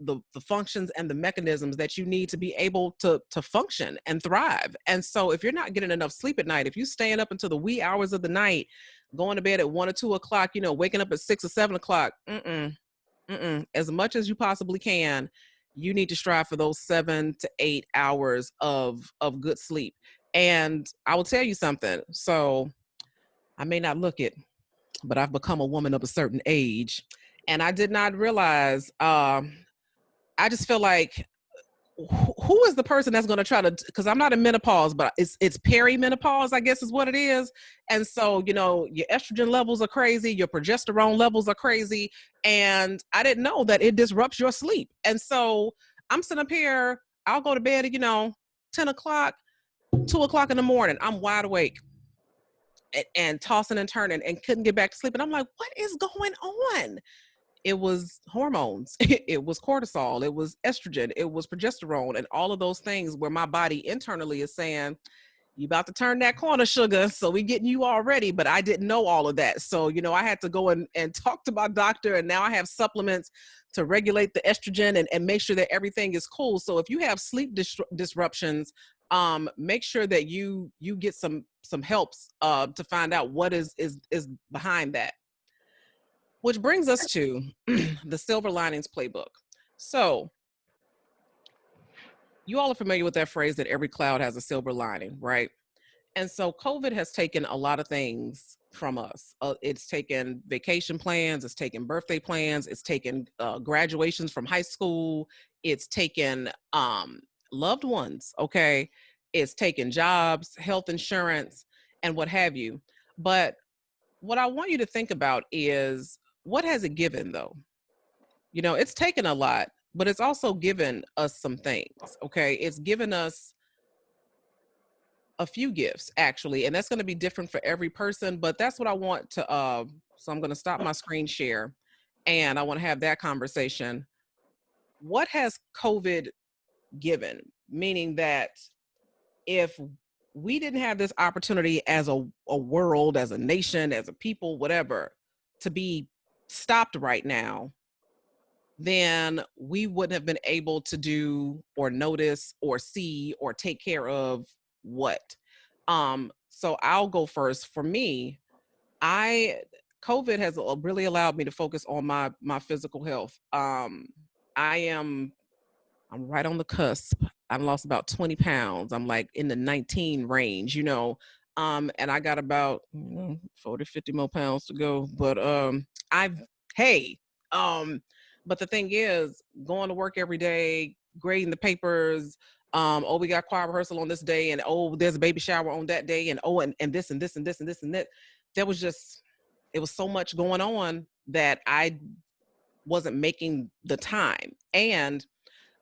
Speaker 1: functions and the mechanisms that you need to be able to function and thrive. And so if you're not getting enough sleep at night, if you're staying up until the wee hours of the night, going to bed at 1 or 2 o'clock, waking up at 6 or 7 o'clock, as much as you possibly can, you need to strive for those 7 to 8 hours of good sleep. And I will tell you something. So I may not look it, but I've become a woman of a certain age. And I did not realize, I just feel like, who is the person that's going to try to, because I'm not in menopause, but it's perimenopause, I guess is what it is. And so, your estrogen levels are crazy, your progesterone levels are crazy. And I didn't know that it disrupts your sleep. And so I'm sitting up here, I'll go to bed at, 10 o'clock, 2 o'clock in the morning. I'm wide awake and tossing and turning and couldn't get back to sleep. And I'm like, what is going on? It was hormones. It was cortisol. It was estrogen. It was progesterone and all of those things where my body internally is saying, you about to turn that corner, sugar. So we getting you all ready. But I didn't know all of that. So, I had to go and talk to my doctor. And now I have supplements to regulate the estrogen and make sure that everything is cool. So if you have sleep disruptions, make sure that you get some helps to find out what is behind that. Which brings us to the Silver Linings Playbook. So you all are familiar with that phrase that every cloud has a silver lining, right? And so COVID has taken a lot of things from us. It's taken vacation plans, it's taken birthday plans, it's taken graduations from high school, it's taken loved ones, okay? It's taken jobs, health insurance, and what have you. But what I want you to think about is, what has it given though? It's taken a lot, but it's also given us some things, okay? It's given us a few gifts actually, and that's going to be different for every person, but that's what I want to so I'm going to stop my screen share and I want to have that conversation. What has COVID given? Meaning that if we didn't have this opportunity as a world, as a nation, as a people, whatever, to be stopped right now, then we wouldn't have been able to do or notice or see or take care of what. So I'll go first. For me, I COVID has really allowed me to focus on my physical health. I am I'm right on the cusp. I've lost about 20 pounds. I'm like in the 19 range, you know. And I got about 40, 50 more pounds to go. But I've hey, um, but the thing is, going to work every day, grading the papers, oh, we got choir rehearsal on this day, and oh, there's a baby shower on that day, and oh, and this and this and this and this and that. There was just it was so much going on that I wasn't making the time. And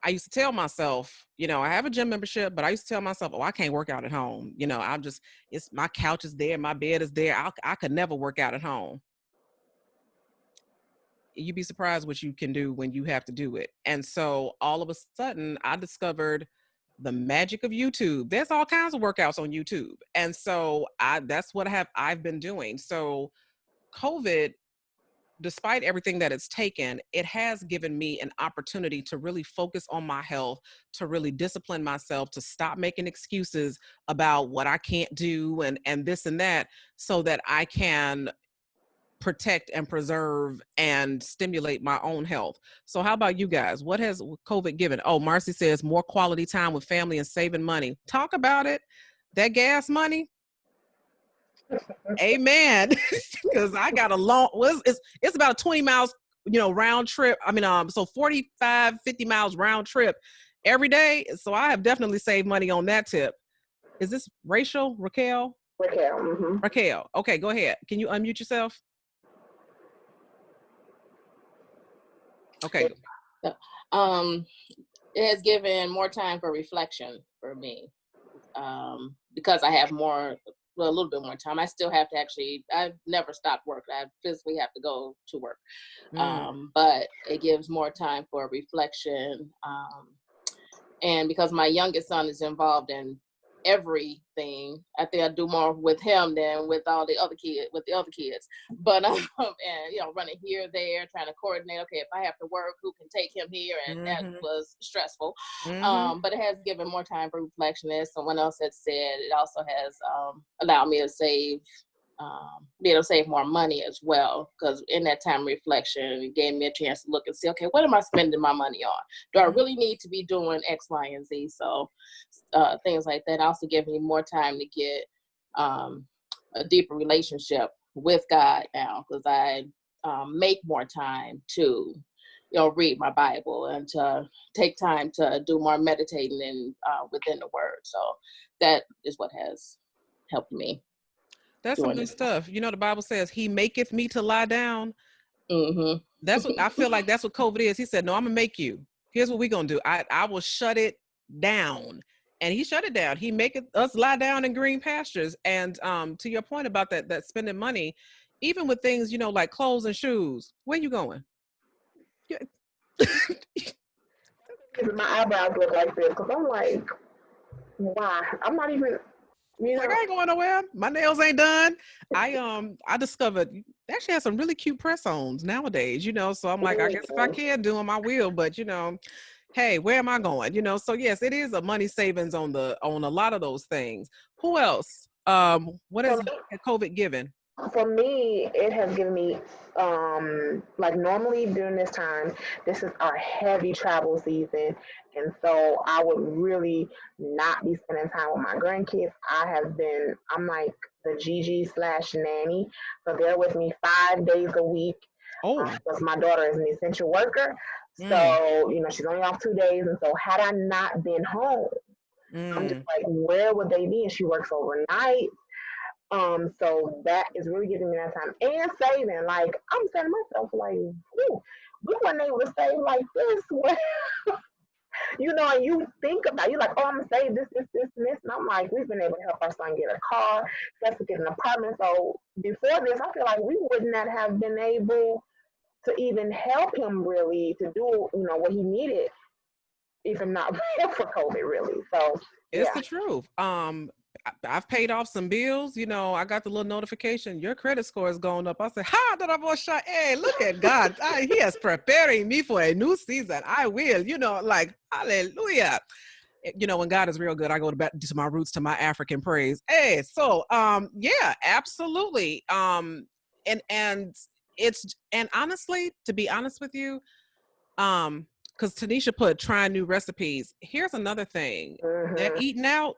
Speaker 1: I used to tell myself, you know, I have a gym membership, but I used to tell myself, oh, I can't work out at home. You know, I'm just, it's my couch is there, my bed is there. I could never work out at home. You'd be surprised what you can do when you have to do it. And so all of a sudden, I discovered the magic of YouTube. There's all kinds of workouts on YouTube. And so that's what I've been doing. So COVID, despite everything that it's taken, it has given me an opportunity to really focus on my health, to really discipline myself, to stop making excuses about what I can't do and this and that, so that I can protect and preserve and stimulate my own health. So how about you guys? What has COVID given? Oh, Marcy says more quality time with family and saving money. Talk about it. That gas money. Amen. Because I got a long, well, it's about 20 miles, you know, round trip. I mean, so 45, 50 miles round trip every day. So I have definitely saved money on that tip. Is this Rachel, Raquel?
Speaker 2: Raquel. Mm-hmm.
Speaker 1: Raquel. Okay, go ahead. Can you unmute yourself? Okay.
Speaker 6: Um, it has given more time for reflection for me, because I have a little bit more time. I still have to I've never stopped work. I physically have to go to work. But it gives more time for reflection. And because my youngest son is involved in everything, I think I do more with him than with all the other kids. But and running here, there, trying to coordinate. Okay, if I have to work, who can take him here? And that was stressful. But it has given more time for reflection. As someone else had said, it also has allowed me to be able to save more money as well, because in that time of reflection, it gave me a chance to look and see, okay, what am I spending my money on? Do I really need to be doing X, Y, and Z? So things like that also give me more time to get a deeper relationship with God now, because I make more time to read my Bible and to take time to do more meditating and within the Word. So that is what has helped me.
Speaker 1: That's some good stuff. You know, the Bible says, He maketh me to lie down. That's what I feel like. That's what COVID is. He said, no, I'm gonna make you. Here's what we're gonna do. I will shut it down. And He shut it down. He maketh us lie down in green pastures. And to your point about that spending money, even with things, like clothes and shoes, where you going?
Speaker 2: My eyebrows look like this because I'm like, why? I'm not even.
Speaker 1: Like, I ain't going nowhere. My nails ain't done. I discovered they actually have some really cute press-ons nowadays, so I'm like, I guess if I can do them, I will. But hey, where am I going? So yes, it is a money savings on a lot of those things. Who else? What has COVID given?
Speaker 2: For me, it has given me, like normally during this time, this is our heavy travel season. And so I would really not be spending time with my grandkids. I'm like the Gigi/nanny. So they're with me 5 days a week. Because my daughter is an essential worker. So, she's only off 2 days. And so had I not been home, I'm just like, where would they be? And she works overnight. So that is really giving me that time and saving. Like I'm saying to myself, like, we weren't able to save like this. And you think about, you're like, oh, I'm gonna save this, and I'm like, we've been able to help our son get a car, help him get an apartment. So before this, I feel like we would not have been able to even help him really to do, what he needed, even not for COVID, really. So
Speaker 1: It's
Speaker 2: yeah.
Speaker 1: the truth. I've paid off some bills. I got the little notification. Your credit score is going up. I said, "Ha, that I was shot. Hey, look at God. He is preparing me for a new season. I will. Like hallelujah. When God is real good, I go back to my roots, to my African praise. Hey, so yeah, absolutely. And honestly, to be honest with you, because Tanisha put trying new recipes. Here's another thing. That
Speaker 2: Hmm.
Speaker 1: eating out,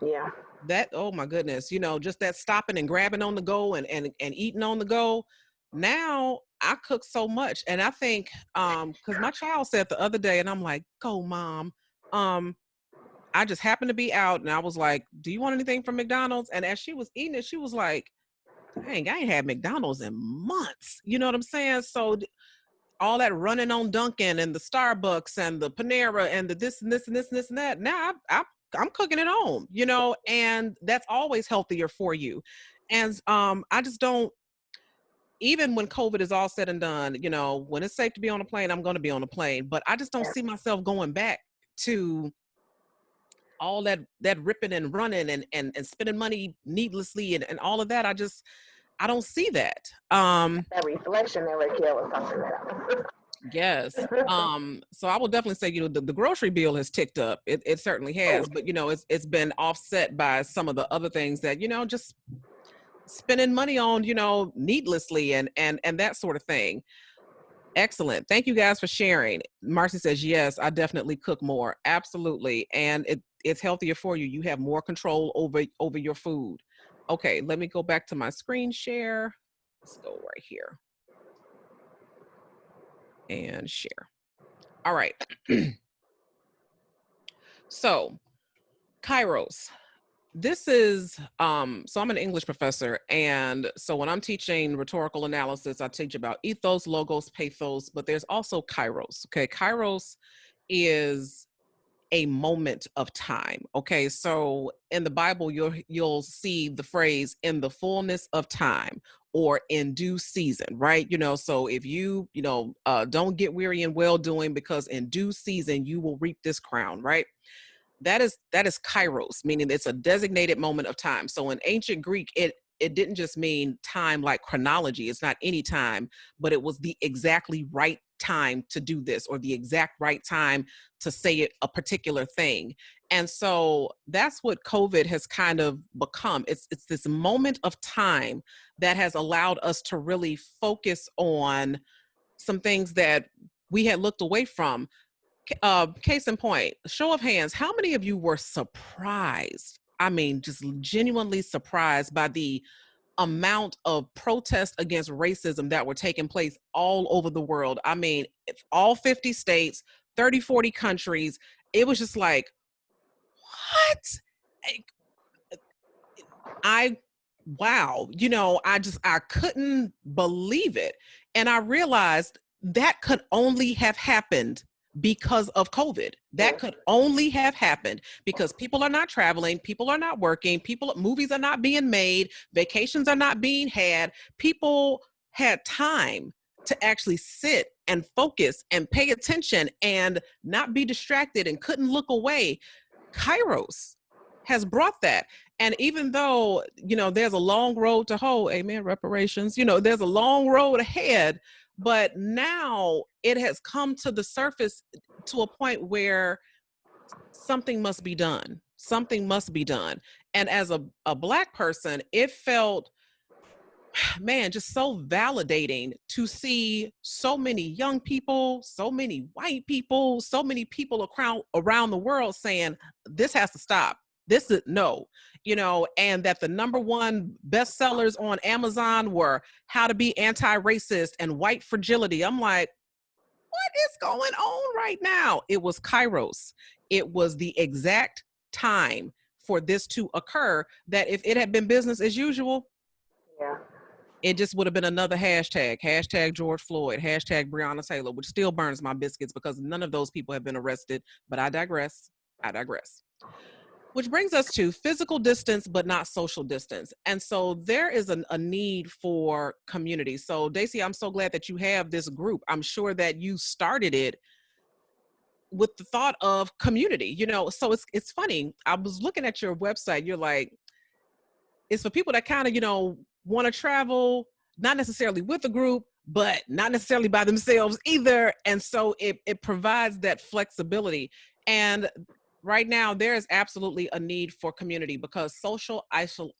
Speaker 2: Yeah.
Speaker 1: that, oh my goodness, just that stopping and grabbing on the go and eating on the go. Now I cook so much. And I think because my child said the other day, and I'm like, go mom. I just happened to be out and I was like, do you want anything from McDonald's? And as she was eating it, she was like, dang, I ain't had McDonald's in months. You know what I'm saying? So all that running on Dunkin' and the Starbucks and the Panera and the this and this and this and this and that. Now I'm cooking at home, and that's always healthier for you. And I just don't, even when COVID is all said and done, when it's safe to be on a plane, I'm going to be on a plane, but I just don't see myself going back to all that ripping and running and spending money needlessly and all of that. I don't see that.
Speaker 2: That reflection that Raquel was talking about.
Speaker 1: Yes. So I will definitely say, the grocery bill has ticked up. It certainly
Speaker 2: Oh,
Speaker 1: has, but it's been offset by some of the other things that, just spending money on, needlessly and that sort of thing. Excellent. Thank you guys for sharing. Marcy says, yes, I definitely cook more. Absolutely. And it's healthier for you. You have more control over your food. Okay, let me go back to my screen share. Let's go right here and share. All right. So Kairos. This is so I'm an English professor, and so when I'm teaching rhetorical analysis, I teach about ethos, logos, pathos, but there's also Kairos. Okay, Kairos is a moment of time. Okay, so in the Bible, you'll see the phrase "in the fullness of time" or "in due season," right? So if don't get weary in well doing, because in due season you will reap this crown, right? That is Kairos, meaning it's a designated moment of time. So in ancient Greek, it didn't just mean time like chronology. It's not any time, but it was the exactly right time to do this, or the exact right time to say it, a particular thing. And so that's what COVID has kind of become. It's this moment of time that has allowed us to really focus on some things that we had looked away from. Case in point, show of hands, how many of you were surprised? I mean, just genuinely surprised by the amount of protests against racism that were taking place all over the world. I mean, all 50 states, 30, 40 countries. It was just like, what? I wow, I couldn't believe it. And I realized that could only have happened because of COVID. That could only have happened because people are not traveling, people are not working, movies are not being made, vacations are not being had. People had time to actually sit and focus and pay attention and not be distracted and couldn't look away. Kairos has brought that. And even though, there's a long road to hoe, amen, reparations, there's a long road ahead, but now it has come to the surface to a point where something must be done. Something must be done. And as a Black person, it felt, man, just so validating to see so many young people, so many white people, so many people around the world saying, this has to stop. This is no, and that the number one bestsellers on Amazon were How to Be Anti-Racist and White Fragility. I'm like, what is going on right now? It was Kairos. It was the exact time for this to occur, that if it had been business as usual,
Speaker 2: yeah.
Speaker 1: It just would have been another hashtag, hashtag George Floyd, hashtag Breonna Taylor, which still burns my biscuits because none of those people have been arrested. But I digress. I digress. Which brings us to physical distance, but not social distance. And so there is a need for community. So, Daisy, I'm so glad that you have this group. I'm sure that you started it with the thought of community, so it's funny. I was looking at your website. You're like, it's for people that kind of, want to travel, not necessarily with a group, but not necessarily by themselves either. And so it provides that flexibility. And right now there is absolutely a need for community because social isolation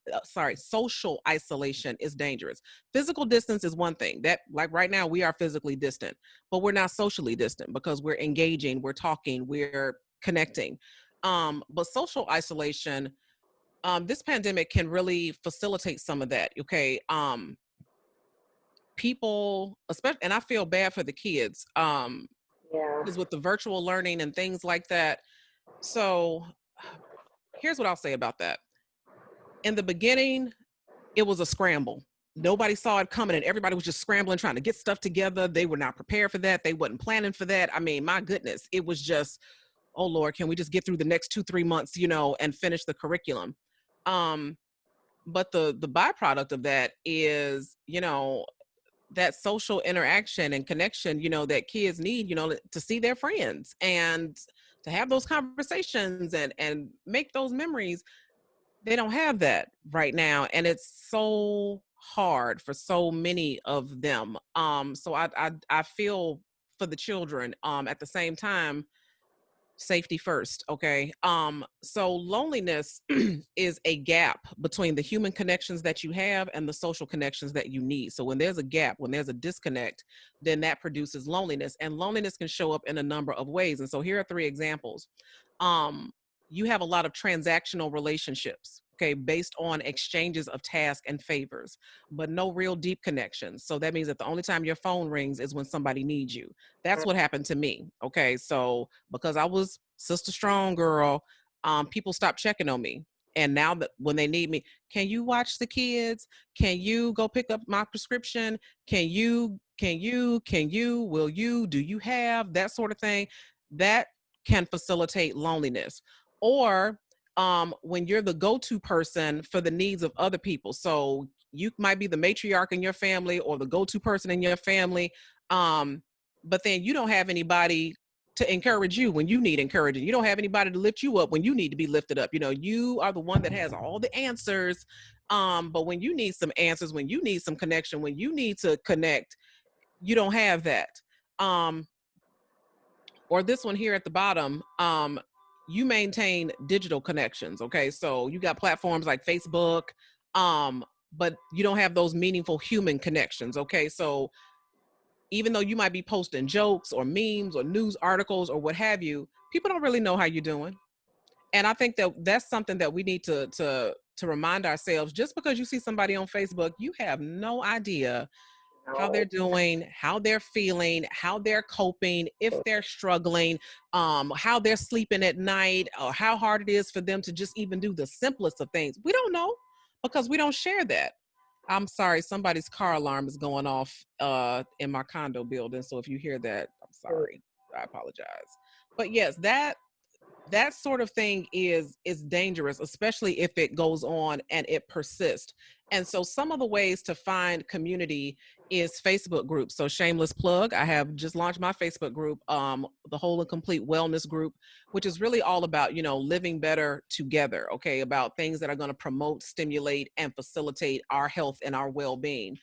Speaker 1: is dangerous. Physical distance is one thing that, like, right now we are physically distant, but we're not socially distant because we're engaging, we're talking, we're connecting. But social isolation, this pandemic can really facilitate some of that. Okay. People, especially, and I feel bad for the kids,
Speaker 2: Yeah.
Speaker 1: because with the virtual learning and things like that. So here's what I'll say about that. In the beginning, it was a scramble. Nobody saw it coming and everybody was just scrambling, trying to get stuff together. They were not prepared for that. They wasn't planning for that. I mean, my goodness, it was just, oh Lord, can we just get through the next 2-3 months, and finish the curriculum? But the byproduct of that is, that social interaction and connection, that kids need, to see their friends and to have those conversations and make those memories. They don't have that right now, and it's so hard for so many of them. So I feel for the children. At the same time, safety first. Okay. So loneliness is a gap between the human connections that you have and the social connections that you need. So when there's a gap, when there's a disconnect, then that produces loneliness, and loneliness can show up in a number of ways. And so here are 3 examples. um you have a lot of transactional relationships, okay, based on exchanges of tasks and favors, but no real deep connections. So that means that the only time your phone rings is when somebody needs you. That's what happened to me. Okay. So because I was sister strong girl, people stopped checking on me. And now that when they need me, can you watch the kids? Can you go pick up my prescription? Will you, do you have that sort of thing? That can facilitate loneliness. Or when you're the go-to person for the needs of other people. So you might be the matriarch in your family or the go-to person in your family. But then you don't have anybody to encourage you when you need encouraging. You don't have anybody to lift you up when you need to be lifted up. You are the one that has all the answers. But when you need some answers, when you need some connection, when you need to connect, you don't have that. Or this one here at the bottom, you maintain digital connections. Okay. So you got platforms like Facebook, but you don't have those meaningful human connections. Okay. So even though you might be posting jokes or memes or news articles or what have you, people don't really know how you're doing. And I think that that's something that we need to remind ourselves. Just because you see somebody on Facebook, you have no idea how they're
Speaker 2: No.
Speaker 1: doing, how they're feeling, how they're coping, if they're struggling, how they're sleeping at night, or how hard it is for them to just even do the simplest of things. We don't know because we don't share that. I'm sorry, somebody's car alarm is going off in my condo building. So if you hear that, I'm sorry. I apologize. But yes, that sort of thing is dangerous, especially if it goes on and it persists. And so some of the ways to find community is Facebook groups. So shameless plug, I have just launched my Facebook group, the Whole and Complete Wellness Group, which is really all about, living better together. Okay. About things that are going to promote, stimulate, and facilitate our health and our well-being.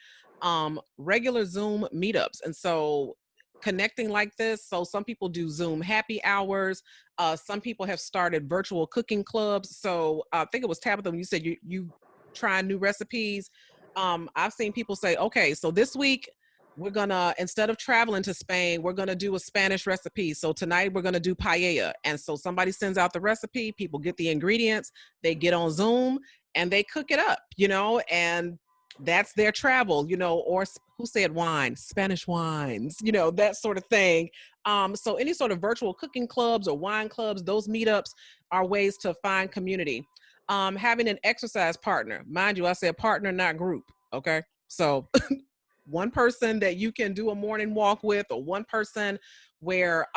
Speaker 1: Regular Zoom meetups. And so connecting like this. So some people do Zoom happy hours. Some people have started virtual cooking clubs. So I think it was Tabitha when you said you trying new recipes. I've seen people say, okay, so this week we're gonna, instead of traveling to Spain, we're gonna do a Spanish recipe. So tonight we're gonna do paella. And so somebody sends out the recipe, people get the ingredients, they get on Zoom and they cook it up, and that's their travel, or who said wine, Spanish wines, that sort of thing. So any sort of virtual cooking clubs or wine clubs, those meetups are ways to find community. Having an exercise partner, mind you, I said partner, not group. Okay. So one person that you can do a morning walk with, or one person where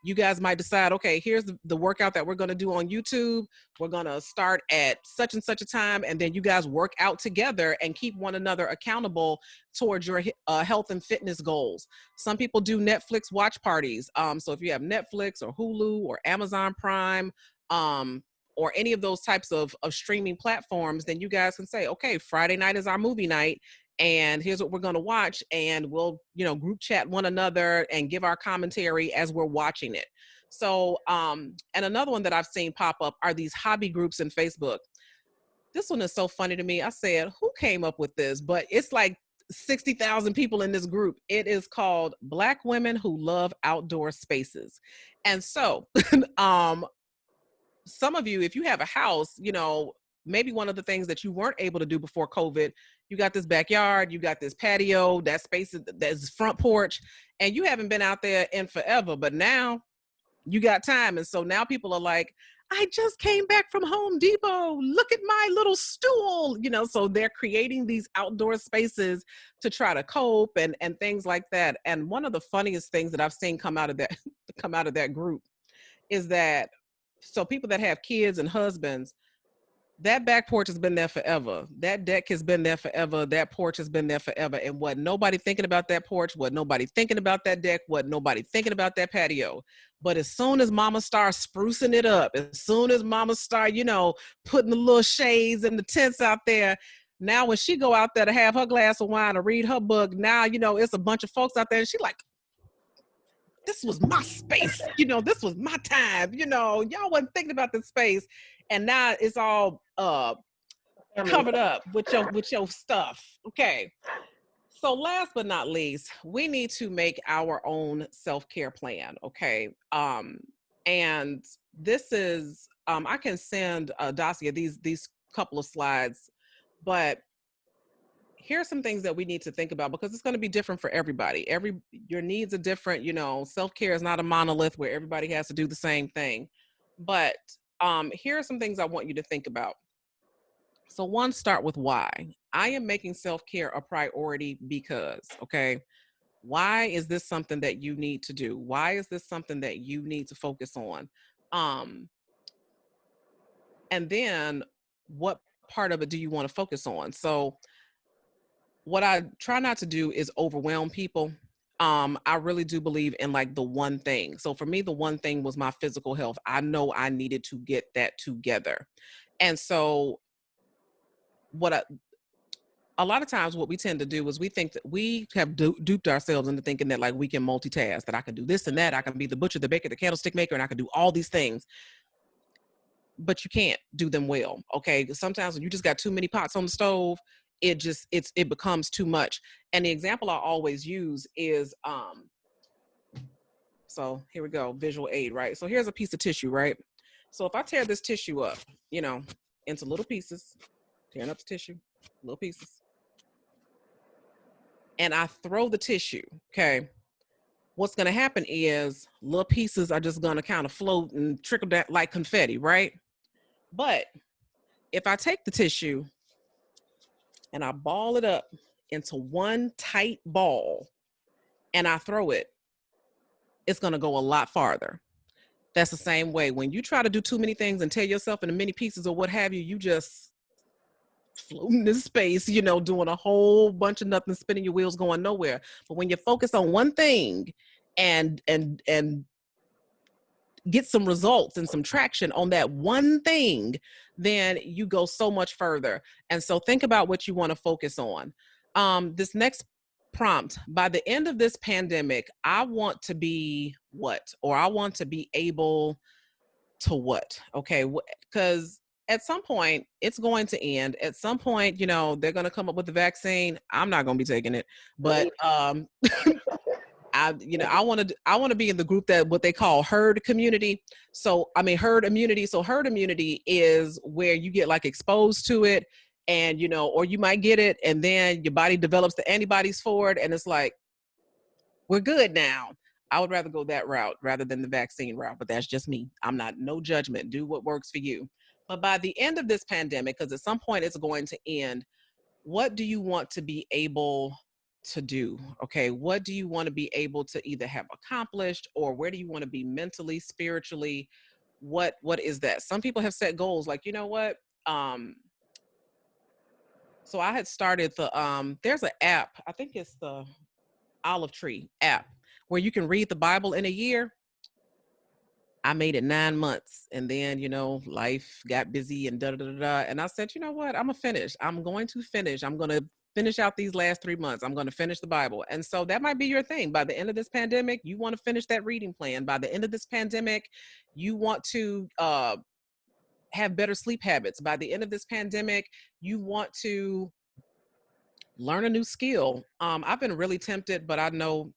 Speaker 1: you guys might decide, okay, here's the workout that we're going to do on YouTube. We're going to start at such and such a time, and then you guys work out together and keep one another accountable towards your health and fitness goals. Some people do Netflix watch parties. So if you have Netflix or Hulu or Amazon Prime, or any of those types of streaming platforms, then you guys can say, okay, Friday night is our movie night, and here's what we're going to watch, and we'll, you know, group chat one another and give our commentary as we're watching it. So and another one that I've seen pop up are these hobby groups in Facebook. This one is so funny to me. I said, who came up with this? But it's like 60,000 people in this group. It is called Black Women Who Love Outdoor Spaces. And so some of you, if you have a house, you know, maybe one of the things that you weren't able to do before COVID, you got this backyard, you got this patio, that space, that's front porch, and you haven't been out there in forever, but now you got time. And so now people are like, I just came back from Home Depot. Look at my little stool, you know, so they're creating these outdoor spaces to try to cope and things like that. And one of the funniest things that I've seen come out of that group is that, so people that have kids and husbands, that back porch has been there forever. That deck has been there forever. That porch has been there forever. And wasn't nobody thinking about that porch, wasn't nobody thinking about that deck, wasn't nobody thinking about that patio. But as soon as mama starts sprucing it up, as soon as mama start, you know, putting the little shades and the tents out there, now when she go out there to have her glass of wine or read her book, now, you know, it's a bunch of folks out there and she like, this was my space, you know, this was my time, you know, y'all wasn't thinking about this space, and now it's all covered up with your stuff. Okay, so last but not least, we need to make our own self-care plan. Okay, and this is I can send Dacia these couple of slides, but here are some things that we need to think about, because it's going to be different for everybody. Your needs are different. You know, self-care is not a monolith where everybody has to do the same thing. But here are some things I want you to think about. So one, start with why. I am making self-care a priority because, okay, why is this something that you need to do? Why is this something that you need to focus on? And then what part of it do you want to focus on? So what I try not to do is overwhelm people. I really do believe in like the one thing. So for me, the one thing was my physical health. I know I needed to get that together. And so a lot of times what we tend to do is we think that we have duped ourselves into thinking that like we can multitask, that I can do this and that. I can be the butcher, the baker, the candlestick maker, and I can do all these things. But you can't do them well. Okay. Sometimes when you just got too many pots on the stove, it becomes too much. And the example I always use is, so here we go, visual aid, right? So here's a piece of tissue, right? So if I tear this tissue up, you know, into little pieces, tearing up the tissue, little pieces, and I throw the tissue, okay, what's going to happen is little pieces are just going to kind of float and trickle down like confetti, right? But if I take the tissue and I ball it up into one tight ball and I throw it, it's going to go a lot farther. That's the same way. When you try to do too many things and tear yourself into many pieces or what have you, you just floating in space, you know, doing a whole bunch of nothing, spinning your wheels, going nowhere. But when you focus on one thing and get some results and some traction on that one thing, then you go so much further. And so think about what you want to focus on. This next prompt, by the end of this pandemic, I want to be what? Or I want to be able to what? Okay, because at some point it's going to end. At some point, you know, they're going to come up with the vaccine. I'm not going to be taking it, but I want to be in the group that what they call herd community. So I mean herd immunity. So herd immunity is where you get like exposed to it, and you know, or you might get it and then your body develops the antibodies for it, and it's like, we're good now. I would rather go that route rather than the vaccine route, but that's just me. I'm not, no judgment. Do what works for you. But by the end of this pandemic, because at some point it's going to end, what do you want to be able to do? Okay, what do you want to be able to either have accomplished, or where do you want to be mentally, spiritually? What is that? Some people have set goals like, you know what? Um, so I had started there's an app, I think it's the Olive Tree app, where you can read the Bible in a year. I made it 9 months, and then, life got busy and da da da da. And I said, you know what? I'm gonna finish. I'm going to finish. I'm gonna finish out these last 3 months. I'm gonna finish the Bible. And so that might be your thing. By the end of this pandemic, you want to finish that reading plan. By the end of this pandemic, you want to have better sleep habits. By the end of this pandemic, you want to learn a new skill. I've been really tempted, but I know.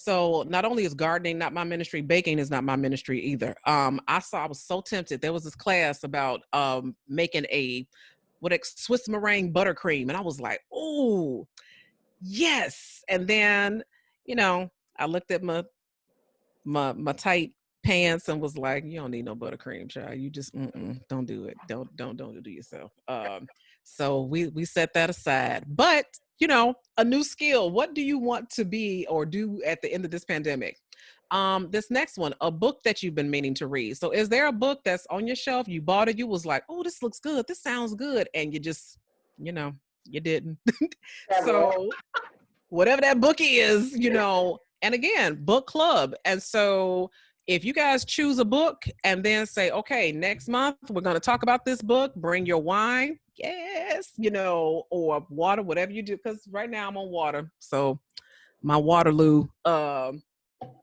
Speaker 1: So not only is gardening not my ministry, baking is not my ministry either. I was so tempted. There was this class about making Swiss meringue buttercream, and I was like, oh yes. And then, I looked at my tight pants and was like, you don't need no buttercream, child. You just don't do it. Don't do it yourself. So we set that aside. But a new skill. What do you want to be or do at the end of this pandemic? This next one, a book that you've been meaning to read. So is there a book that's on your shelf? You bought it, you was like, oh, this looks good, this sounds good, and you just, you didn't. So whatever that book is, and again, book club. And so if you guys choose a book and then say, okay, next month we're going to talk about this book, bring your wine, yes, or water, whatever you do, because right now I'm on water. So my Waterloo,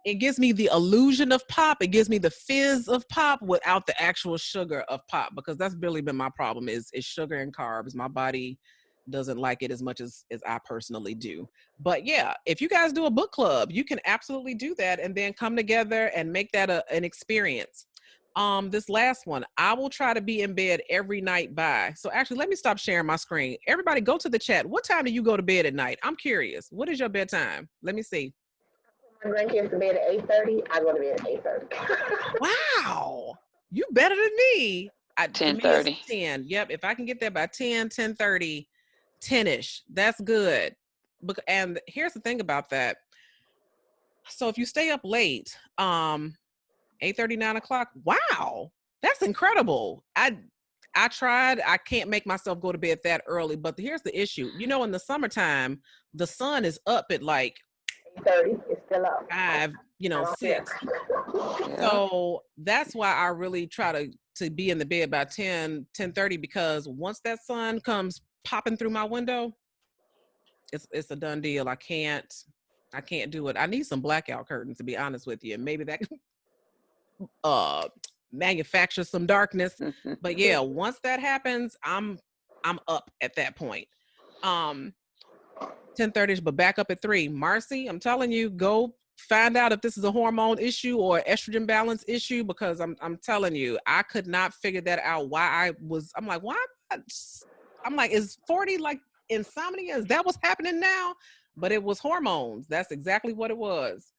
Speaker 1: it gives me the illusion of pop. It gives me the fizz of pop without the actual sugar of pop, because that's really been my problem is sugar and carbs. My body doesn't like it as much as I personally do. But yeah, if you guys do a book club, you can absolutely do that and then come together and make that an experience. This last one, I will try to be in bed every night by. So actually, let me stop sharing my screen. Everybody go to the chat. What time do you go to bed at night? I'm curious. What is your bedtime? Let me see.
Speaker 2: My grandkids to bed at 8:30. I go to bed at 8:30.
Speaker 1: Wow, you better than me. For me, it's
Speaker 3: 10:30.
Speaker 1: 10. Yep, if I can get there by 10, 10:30, 10-ish, that's good. And here's the thing about that. So if you stay up late, 8:30, 9 o'clock, wow, that's incredible. I tried. I can't make myself go to bed that early, but here's the issue. In the summertime, the sun is up at like
Speaker 2: 8:30. It's still up.
Speaker 1: 5,
Speaker 2: I don't care.
Speaker 1: 6.
Speaker 3: Yeah.
Speaker 1: So that's why I really try to be in the bed by 10, 10:30, because once that sun comes popping through my window, it's a done deal. I can't do it. I need some blackout curtains, to be honest with you. And maybe that can manufacture some darkness. But yeah, once that happens, I'm up at that point. 10:30, but back up at 3. Marcy, I'm telling you, go find out if this is a hormone issue or estrogen balance issue, because I'm telling you, I could not figure that out. I'm like, why? I'm like, is 40 like insomnia? Is that what's happening now? But it was hormones. That's exactly what it was.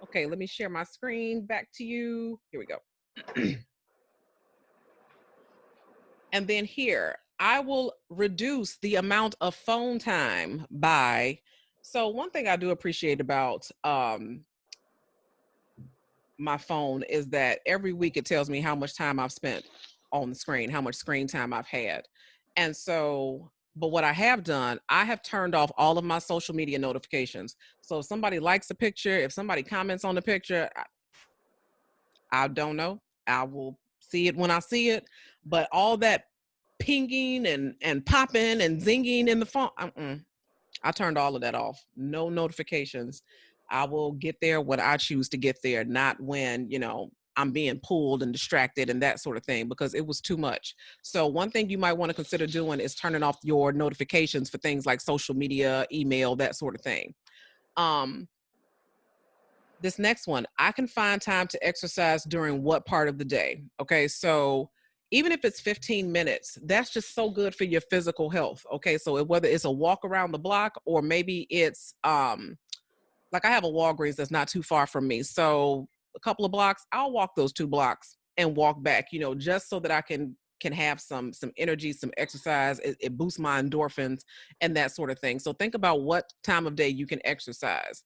Speaker 1: Okay, let me share my screen back to you. Here we go. And then here, I will reduce the amount of phone time by. So one thing I do appreciate about my phone is that every week it tells me how much time I've spent on the screen, how much screen time I've had. And so, but what I have done, I have turned off all of my social media notifications. So if somebody likes a picture, if somebody comments on the picture, I don't know. I will see it when I see it. But all that pinging and popping and zinging in the phone, I turned all of that off. No notifications. I will get there when I choose to get there, not when, I'm being pulled and distracted and that sort of thing, because it was too much. So one thing you might want to consider doing is turning off your notifications for things like social media, email, that sort of thing. This next one, I can find time to exercise during what part of the day? Okay, so even if it's 15 minutes, that's just so good for your physical health. Okay, so whether it's a walk around the block or maybe it's like I have a Walgreens that's not too far from me. So a couple of blocks, I'll walk those 2 blocks and walk back, just so that I can can have some energy, some exercise. It boosts my endorphins and that sort of thing. So think about what time of day you can exercise.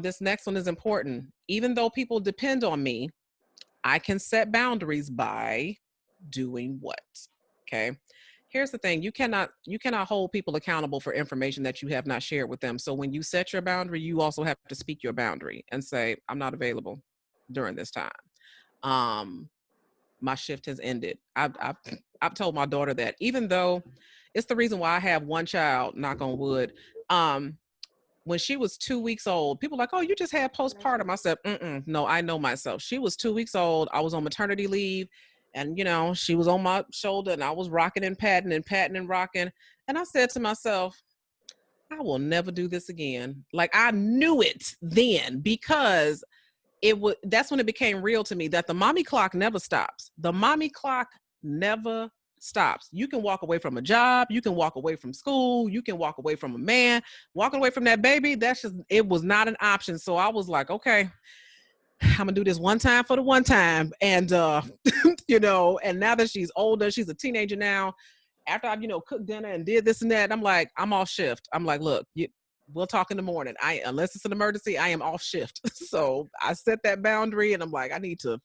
Speaker 1: This next one is important. Even though people depend on me, I can set boundaries by doing what? Okay. Here's the thing. You cannot hold people accountable for information that you have not shared with them. So when you set your boundary, you also have to speak your boundary and say, I'm not available during this time. Um, my shift has ended. I've told my daughter that, even though it's the reason why I have one child, knock on wood. Um, when she was 2 weeks old, people were like, oh, you just had postpartum. I said, no, I know myself. She was 2 weeks old. I was on maternity leave, and she was on my shoulder, and I was rocking and patting and rocking. And I said to myself, I will never do this again. Like, I knew it then, because that's when it became real to me that the mommy clock never stops. The mommy clock never stops. You can walk away from a job, you can walk away from school, you can walk away from a man. Walking away from that baby, it was not an option. So I was like, okay, I'm gonna do this one time for the one time. And and now that she's older, she's a teenager now. After I've cooked dinner and did this and that, I'm like, I'm off shift. I'm like, look, we'll talk in the morning. Unless it's an emergency, I am off shift. So I set that boundary, and I'm like, I need to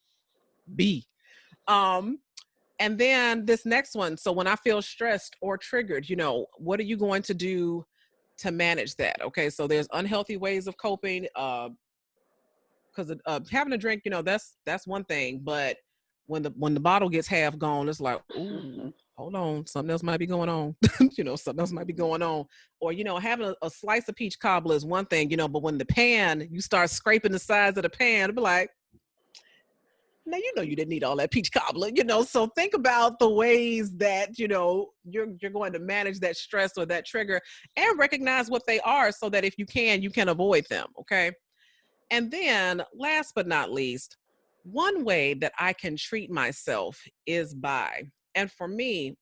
Speaker 1: be. And then this next one. So when I feel stressed or triggered, what are you going to do to manage that? Okay. So there's unhealthy ways of coping. Because having a drink, that's one thing. But when the bottle gets half gone, it's like, ooh, hold on, something else might be going on. Something else might be going on. Or having a slice of peach cobbler is one thing, but when the pan, you start scraping the sides of the pan, it'll be like, now you didn't need all that peach cobbler. So think about the ways that you're going to manage that stress or that trigger, and recognize what they are, so that if you can avoid them. Okay. And then last but not least, one way that I can treat myself is by, and for me,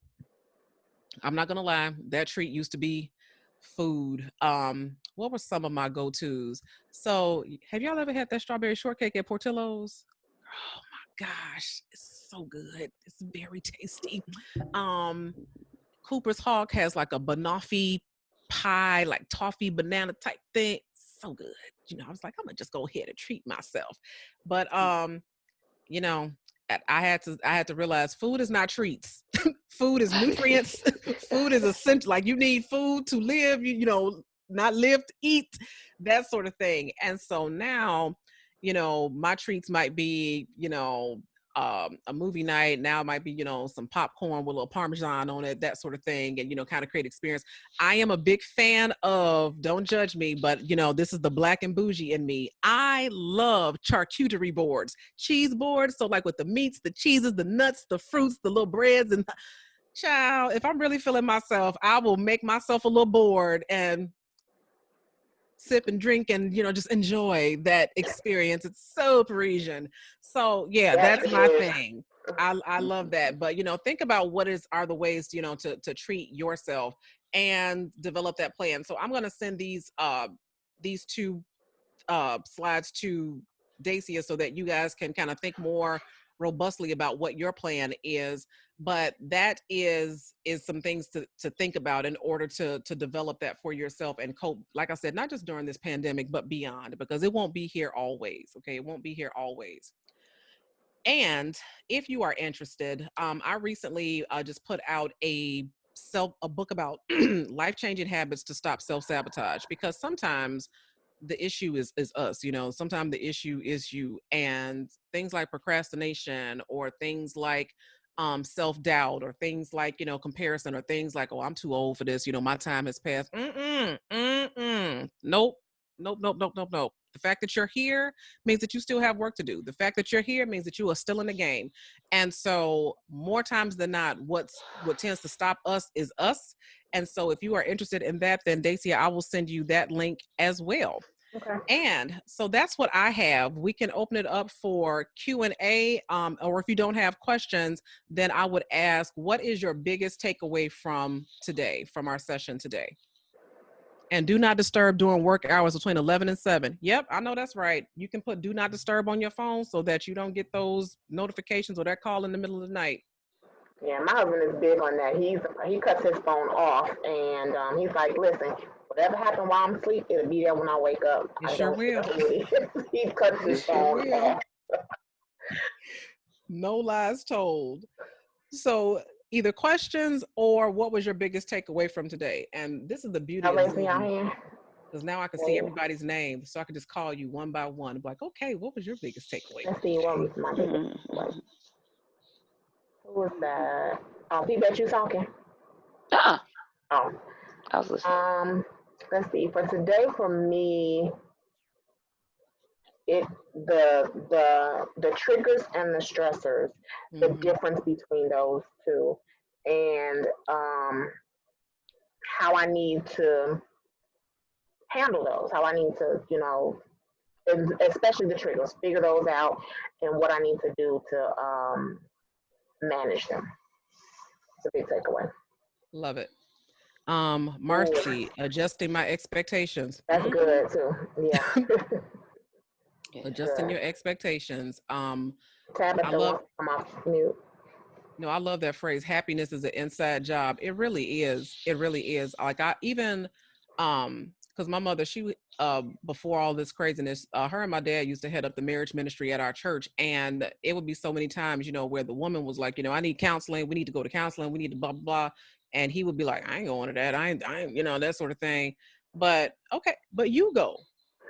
Speaker 1: I'm not going to lie, that treat used to be food. What were some of my go-tos? So have y'all ever had that strawberry shortcake at Portillo's? Oh my gosh, it's so good. It's very tasty. Um, Cooper's Hawk has like a banoffee pie, like toffee banana type thing. So good. I was like, I'm gonna just go ahead and treat myself. But you know, I had to realize food is not treats. Food is nutrients. Food is essential. Like, you need food to live, not live to eat, that sort of thing. And so now, my treats might be, a movie night. Now it might be, some popcorn with a little Parmesan on it, that sort of thing. And, kind of create experience. I am a big fan of, don't judge me, but, this is the black and bougie in me. I love charcuterie boards, cheese boards. So like with the meats, the cheeses, the nuts, the fruits, the little breads, and child, if I'm really feeling myself, I will make myself a little board and sip and drink and just enjoy that experience. It's so Parisian. So yeah,
Speaker 2: That
Speaker 1: that's my
Speaker 2: is.
Speaker 1: thing. I love that. But think about what are the ways to treat yourself and develop that plan. So I'm going to send these two slides to Dacia, so that you guys can kind of think more robustly about what your plan is. But that is some things to think about in order to develop that for yourself and cope, like I said, not just during this pandemic, but beyond, because it won't be here always. Okay, it won't be here always. And if you are interested, I recently just put out a book about life-changing habits to stop self-sabotage, because sometimes the issue is us. Sometimes the issue is you, and things like procrastination, or things like self-doubt, or things like comparison, or things like, oh, I'm too old for this, my time has passed. Nope. Nope. The fact that you're here means that you still have work to do. The fact that you're here means that you are still in the game. And so more times than not, what tends to stop us is us. And so if you are interested in that, then Dacia, I will send you that link as well.
Speaker 2: Okay.
Speaker 1: And so that's what I have. We can open it up for Q&A, or if you don't have questions, then I would ask, what is your biggest takeaway from today, from our session today? And do not disturb during work hours between 11 and 7. Yep, I know that's right. You can put do not disturb on your phone so that you don't get those notifications or that call in the middle of the night.
Speaker 2: Yeah, my husband is big on that. He cuts his phone off, and he's like, "Listen, whatever happened while I'm asleep, it'll be there when I wake up.
Speaker 1: It
Speaker 2: I
Speaker 1: sure
Speaker 2: don't care
Speaker 1: will.
Speaker 2: who it is." He cuts
Speaker 1: It
Speaker 2: his
Speaker 1: sure
Speaker 2: phone
Speaker 1: will.
Speaker 2: off.
Speaker 1: No lies told. So either questions or what was your biggest takeaway from today? And this is the beauty
Speaker 2: Y'all
Speaker 1: of
Speaker 2: raise me out
Speaker 1: Zoom,
Speaker 2: here.
Speaker 1: because now I can see everybody's name, so I can just call you one by one. Like, okay, what was your biggest takeaway
Speaker 2: Let's
Speaker 1: from
Speaker 2: see what
Speaker 1: today?
Speaker 2: was my biggest takeaway. Who was that? Oh, he bet you talking.
Speaker 3: Uh-uh.
Speaker 2: Oh,
Speaker 3: I was listening.
Speaker 2: let's see. For today, for me, it the triggers and the stressors, the
Speaker 1: Mm-hmm.
Speaker 2: difference between those two, and how I need to handle those, how I need to, especially the triggers, figure those out, and what I need to do to manage them. It's a big takeaway.
Speaker 1: Love it.
Speaker 2: Ooh,
Speaker 1: Marcy, adjusting my expectations.
Speaker 2: that's
Speaker 1: Mhm.
Speaker 2: good too. Yeah,
Speaker 3: Yeah.
Speaker 1: Adjusting
Speaker 2: good.
Speaker 1: your expectations. I
Speaker 2: Tabitha
Speaker 1: love
Speaker 2: wants to come off mute.
Speaker 1: No, I love that phrase. Happiness is an inside job. It really is. It really is. Like I even because my mother, before all this craziness, her and my dad used to head up the marriage ministry at our church. And it would be so many times, where the woman was like, I need counseling, we need to go to counseling, we need to blah blah blah. And he would be like, I ain't going to that. I ain't, that sort of thing. But okay, but you go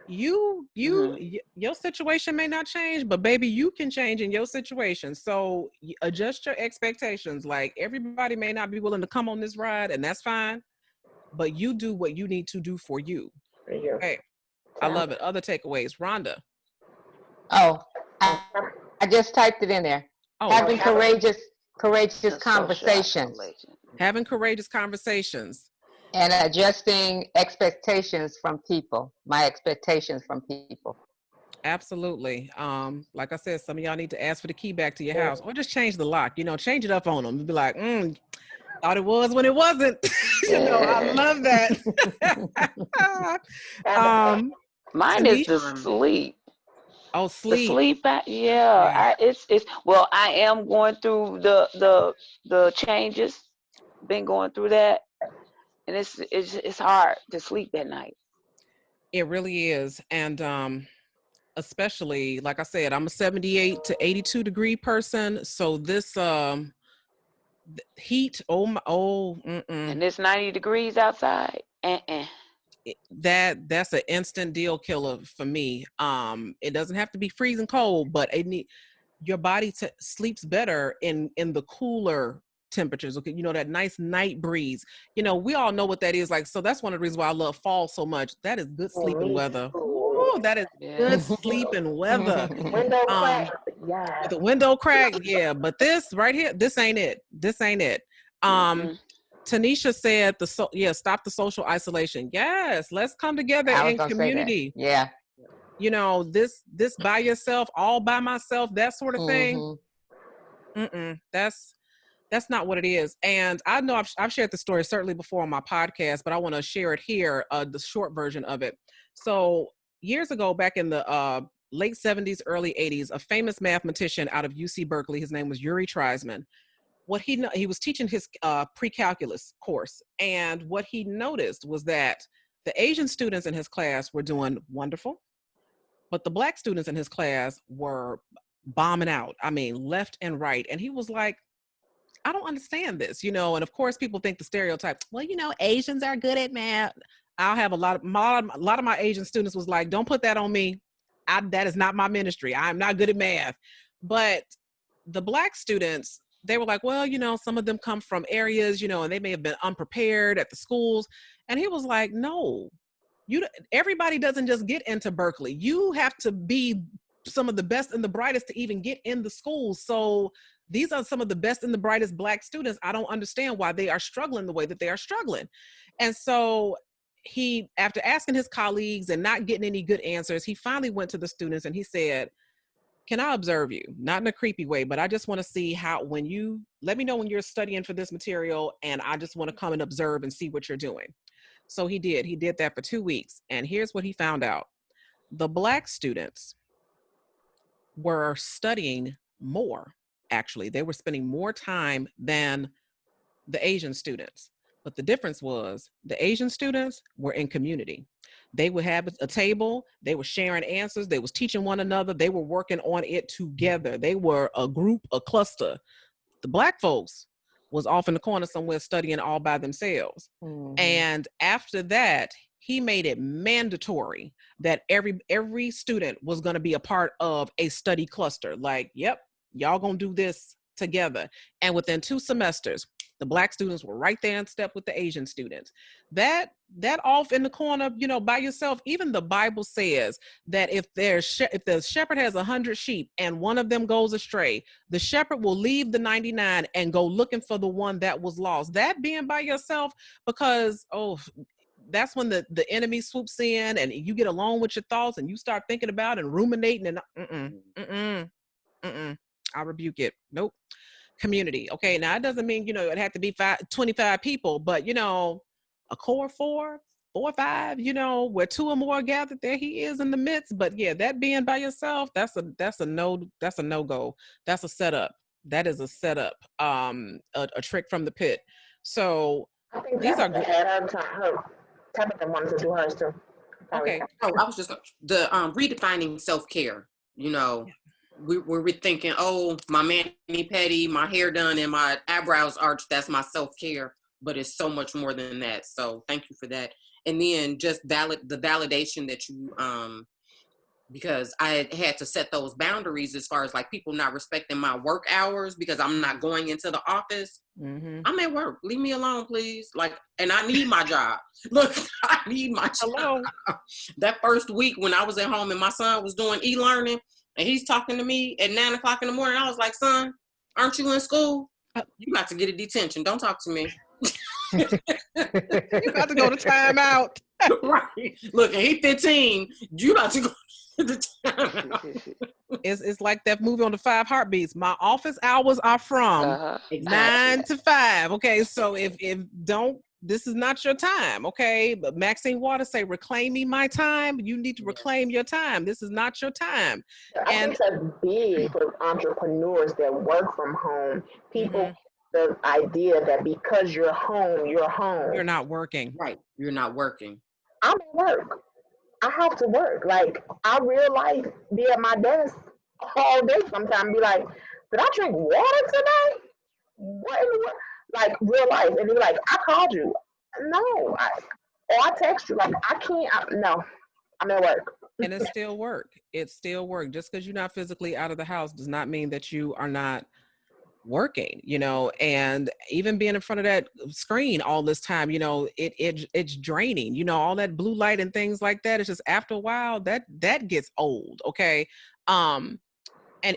Speaker 3: Mhm.
Speaker 1: your situation may not change, but baby, you can change in your situation. So adjust your expectations. Like everybody may not be willing to come on this ride, and that's fine, but you do what you need to do for you.
Speaker 2: For you.
Speaker 1: Okay, I love it. Other takeaways, Rhonda.
Speaker 4: Oh, I,
Speaker 2: Okay.
Speaker 4: I just typed it in there.
Speaker 1: Oh,
Speaker 4: Having
Speaker 1: okay.
Speaker 4: courageous
Speaker 3: The social
Speaker 4: conversations
Speaker 3: isolation.
Speaker 1: Having courageous conversations.
Speaker 4: and adjusting expectations from people. My expectations from people.
Speaker 1: Absolutely. Like I said, some of y'all need to ask for the key back to your
Speaker 2: Yeah.
Speaker 1: house, or just change the lock. Change it up on them. Be like, thought it was when it wasn't. I
Speaker 3: Yeah.
Speaker 1: love that.
Speaker 2: Tabitha.
Speaker 1: um,
Speaker 3: Mine is the
Speaker 1: Tanisha.
Speaker 3: sleep.
Speaker 1: Oh,
Speaker 3: The
Speaker 1: sleep.
Speaker 3: sleep. Yeah.
Speaker 1: Yeah.
Speaker 3: It's well. I am going through the changes. Been going through that, and it's hard to sleep at night.
Speaker 1: It really is. And especially, like I said, I'm a 78 to 82 degree person. So this heat, oh my,
Speaker 3: And it's 90 degrees outside.
Speaker 1: that's an instant deal killer for me. It doesn't have to be freezing cold, but your body sleeps better in the cooler temperatures. Okay, that nice night breeze. We all know what that is like. So that's one of the reasons why I love fall so much. That is good
Speaker 2: Oh,
Speaker 1: sleeping
Speaker 2: me
Speaker 1: weather.
Speaker 2: too.
Speaker 1: Ooh, that is good
Speaker 3: Yes.
Speaker 1: sleeping weather.
Speaker 2: Window
Speaker 1: Um,
Speaker 2: crack. Yes.
Speaker 1: with a window crack, yeah. But this right here, this ain't it. This ain't it. Um,
Speaker 3: Mm-mm.
Speaker 1: Tanisha said stop the social isolation. Yes, let's come together
Speaker 4: I was
Speaker 1: in
Speaker 4: gonna say that.
Speaker 1: community.
Speaker 4: Yeah.
Speaker 1: This by yourself, all by myself, that sort of thing.
Speaker 4: Hmm.
Speaker 1: That's not what it is. And I know I've shared the story certainly before on my podcast, but I want to share it here, the short version of it. So years ago, back in the late 70s, early 80s, a famous mathematician out of UC Berkeley, his name was Yuri Treisman. He was teaching his pre-calculus course, and what he noticed was that the Asian students in his class were doing wonderful, but the Black students in his class were bombing out. I mean, left and right. And he was like, I don't understand this, and of course people think the stereotype, well, Asians are good at math. I'll have a lot of my Asian students was like, don't put that on me. That is not my ministry. I'm not good at math. But the Black students, they were like, well, some of them come from areas, and they may have been unprepared at the schools. And he was like, no, everybody doesn't just get into Berkeley. You have to be some of the best and the brightest to even get in the schools. So these are some of the best and the brightest Black students. I don't understand why they are struggling the way that they are struggling. And so he, after asking his colleagues and not getting any good answers, he finally went to the students and he said, can I observe you? Not in a creepy way, but I just want to see when you let me know when you're studying for this material, and I just want to come and observe and see what you're doing. So he did. He did that for 2 weeks. And here's what he found out. The Black students were studying more actually. They were spending more time than the Asian students. But the difference was the Asian students were in community. They would have a table, they were sharing answers, they was teaching one another, they were working on it together. They were a group, a cluster. The Black folks was off in the corner somewhere studying all by themselves.
Speaker 4: Mhm.
Speaker 1: And after that, he made it mandatory that every student was going to be a part of a study cluster. Like, yep, y'all gonna do this together. And within 2 semesters, the Black students were right there in step with the Asian students. That off in the corner, by yourself. Even the Bible says that if the shepherd has 100 sheep and one of them goes astray, the shepherd will leave the 99 and go looking for the one that was lost. That being by yourself, because that's when the enemy swoops in and you get alone with your thoughts and you start thinking about and ruminating and I rebuke it. Nope. Community. Okay. Now it doesn't mean, it had to be 25 people, but a core 4 or 5, where 2 or more are gathered, there he is in the midst. But yeah, that being by yourself, that's a no-go. That's a setup. That is a setup. A trick from the pit. So
Speaker 2: I think
Speaker 1: these are
Speaker 2: Tabitha had her Tabitha wanted to do hers too. Sorry.
Speaker 1: okay.
Speaker 5: Oh, I was just the redefining self-care. We're thinking, oh, my mani-pedi, my hair done, and my eyebrows arched, that's my self-care. But it's so much more than that. So thank you for that. And then just the validation that you because I had to set those boundaries as far as like people not respecting my work hours because I'm not going into the office.
Speaker 1: Mm-hmm.
Speaker 5: I'm at work. Leave me alone, please. And I need my job. Look, I need my job.
Speaker 1: Hello.
Speaker 5: That first week when I was at home and my son was doing e-learning and he's talking to me at 9:00 in the morning, I was like, son, aren't you in school? You got to get a detention. Don't talk to me.
Speaker 1: You got to go to timeout.
Speaker 5: Right. Look, and he 15. You got to go to the timeout.
Speaker 1: It's like that movie on the 5 Heartbeats. My office hours are from
Speaker 5: Exactly.
Speaker 1: 9 to 5. Okay, so if don't, this is not your time. Okay, but Maxine Waters say, reclaiming my time. You need to reclaim your time. This is not your time.
Speaker 2: I
Speaker 1: And
Speaker 2: think that's big for entrepreneurs that work from home. People, the idea that because you're home, you're home.
Speaker 1: you're not working.
Speaker 5: Right. You're not working.
Speaker 2: I'm at work. I have to work. Like I real life be at my desk all day sometimes be like, did I drink water today? What in the world? Like real life. And be like, I called you. No. Or I text you. Like I can't no. I'm at work.
Speaker 1: And it's still work. It's still work. Just because you're not physically out of the house does not mean that you are not working, and even being in front of that screen all this time, it's draining, all that blue light and things like that. It's just after a while that gets old. Okay. And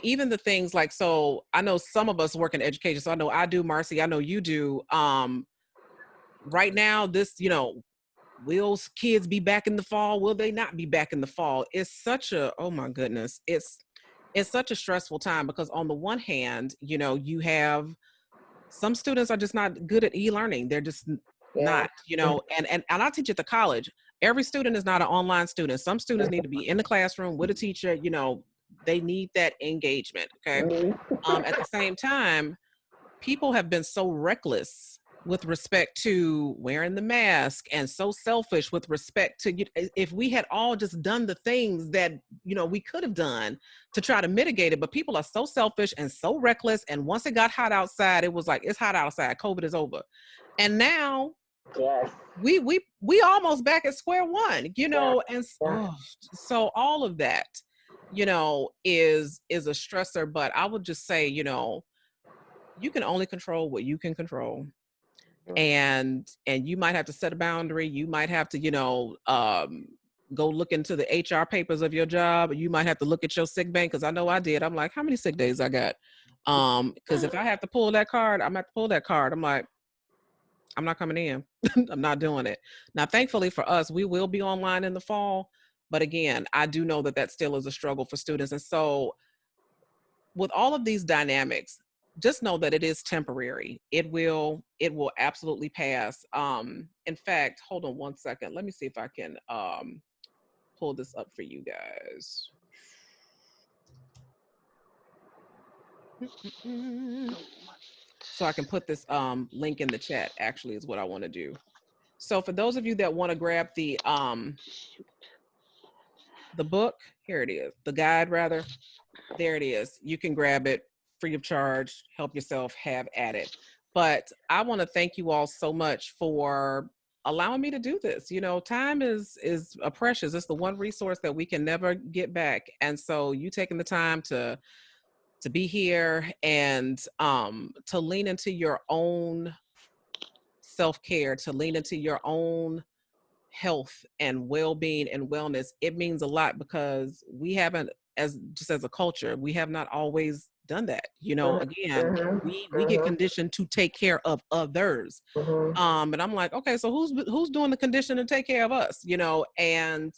Speaker 1: even the things like, so I know some of us work in education. So I know I do, Marcy, I know you do. Right now, this, will kids be back in the fall? Will they not be back in the fall? It's such a, oh my goodness. It's such a stressful time because on the one hand, you have some students are just not good at e-learning. They're just not, and I teach at the college. Every student is not an online student. Some students need to be in the classroom with a teacher, they need that engagement. Okay. At the same time, people have been so reckless with respect to wearing the mask and so selfish with respect to, if we had all just done the things that, we could have done to try to mitigate it, but people are so selfish and so reckless. And once it got hot outside, it was like, it's hot outside, COVID is over. And now we almost back at square one, and so all of that, is a stressor. But I would just say, you can only control what you can control. And you might have to set a boundary. You might have to, go look into the HR papers of your job. You might have to look at your sick bank. Cause I know I did. I'm like, how many sick days I got? Cause if I have to pull that card, I'm going to have to pull that card. I'm like, I'm not coming in. I'm not doing it. Now, thankfully for us, we will be online in the fall. But again, I do know that still is a struggle for students. And so with all of these dynamics, just know that it is temporary. It will absolutely pass. In fact, hold on one second. Let me see if I can pull this up for you guys. So I can put this link in the chat, actually, is what I want to do. So for those of you that want to grab the book, here it is, the guide rather, there it is. You can grab it free of charge, help yourself, have at it. But I want to thank you all so much for allowing me to do this. You know, time is a precious. It's the one resource that we can never get back. And so you taking the time to be here and to lean into your own self-care, to lean into your own health and well-being and wellness, it means a lot because we haven't, as just as a culture, we have not always done that. You know, again, we get conditioned to take care of others. And I'm like, okay, so who's doing the condition to take care of us? You know, and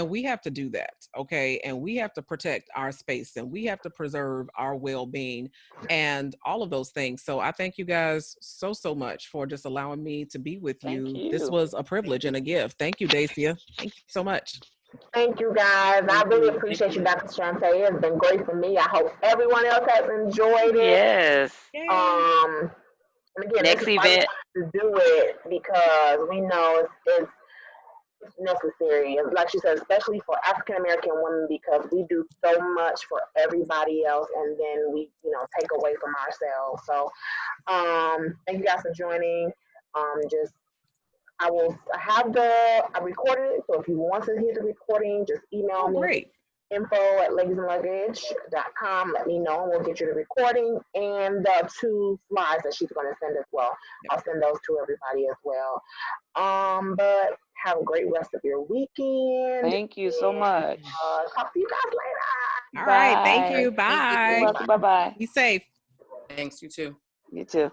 Speaker 1: we have to do that, okay? And we have to protect our space and we have to preserve our well-being and all of those things. So I thank you guys so much for just allowing me to be with
Speaker 3: Thank
Speaker 1: you. This
Speaker 3: you.
Speaker 1: was a privilege and a gift. Thank you, Dacia. Thank you so much.
Speaker 2: Thank you, guys. I really appreciate you, Dr. Shante. It's been great for me. I hope everyone else has enjoyed it.
Speaker 3: Yes.
Speaker 1: Yay.
Speaker 2: And again, this
Speaker 3: Next
Speaker 2: is why we
Speaker 3: event.
Speaker 2: wanted to do it because we know it's necessary. Like she said, especially for African American women because we do so much for everybody else and then we, take away from ourselves. So thank you guys for joining. Just I recorded it, so if you want to hear the recording, just email
Speaker 1: Oh,
Speaker 2: me
Speaker 1: great.
Speaker 2: info@ladiesandluggage.com. Let me know, and we'll get you the recording and the 2 slides that she's going to send as well.
Speaker 1: Yep.
Speaker 2: I'll send those to everybody as well. But have a great rest of your weekend.
Speaker 3: Thank you so much.
Speaker 2: Talk to you guys later.
Speaker 1: All right. Thank
Speaker 3: Bye.
Speaker 1: you.
Speaker 6: Thank you.
Speaker 3: You're
Speaker 1: Bye.
Speaker 3: welcome. Bye bye.
Speaker 1: Be safe.
Speaker 5: Thanks, you too.
Speaker 3: You too.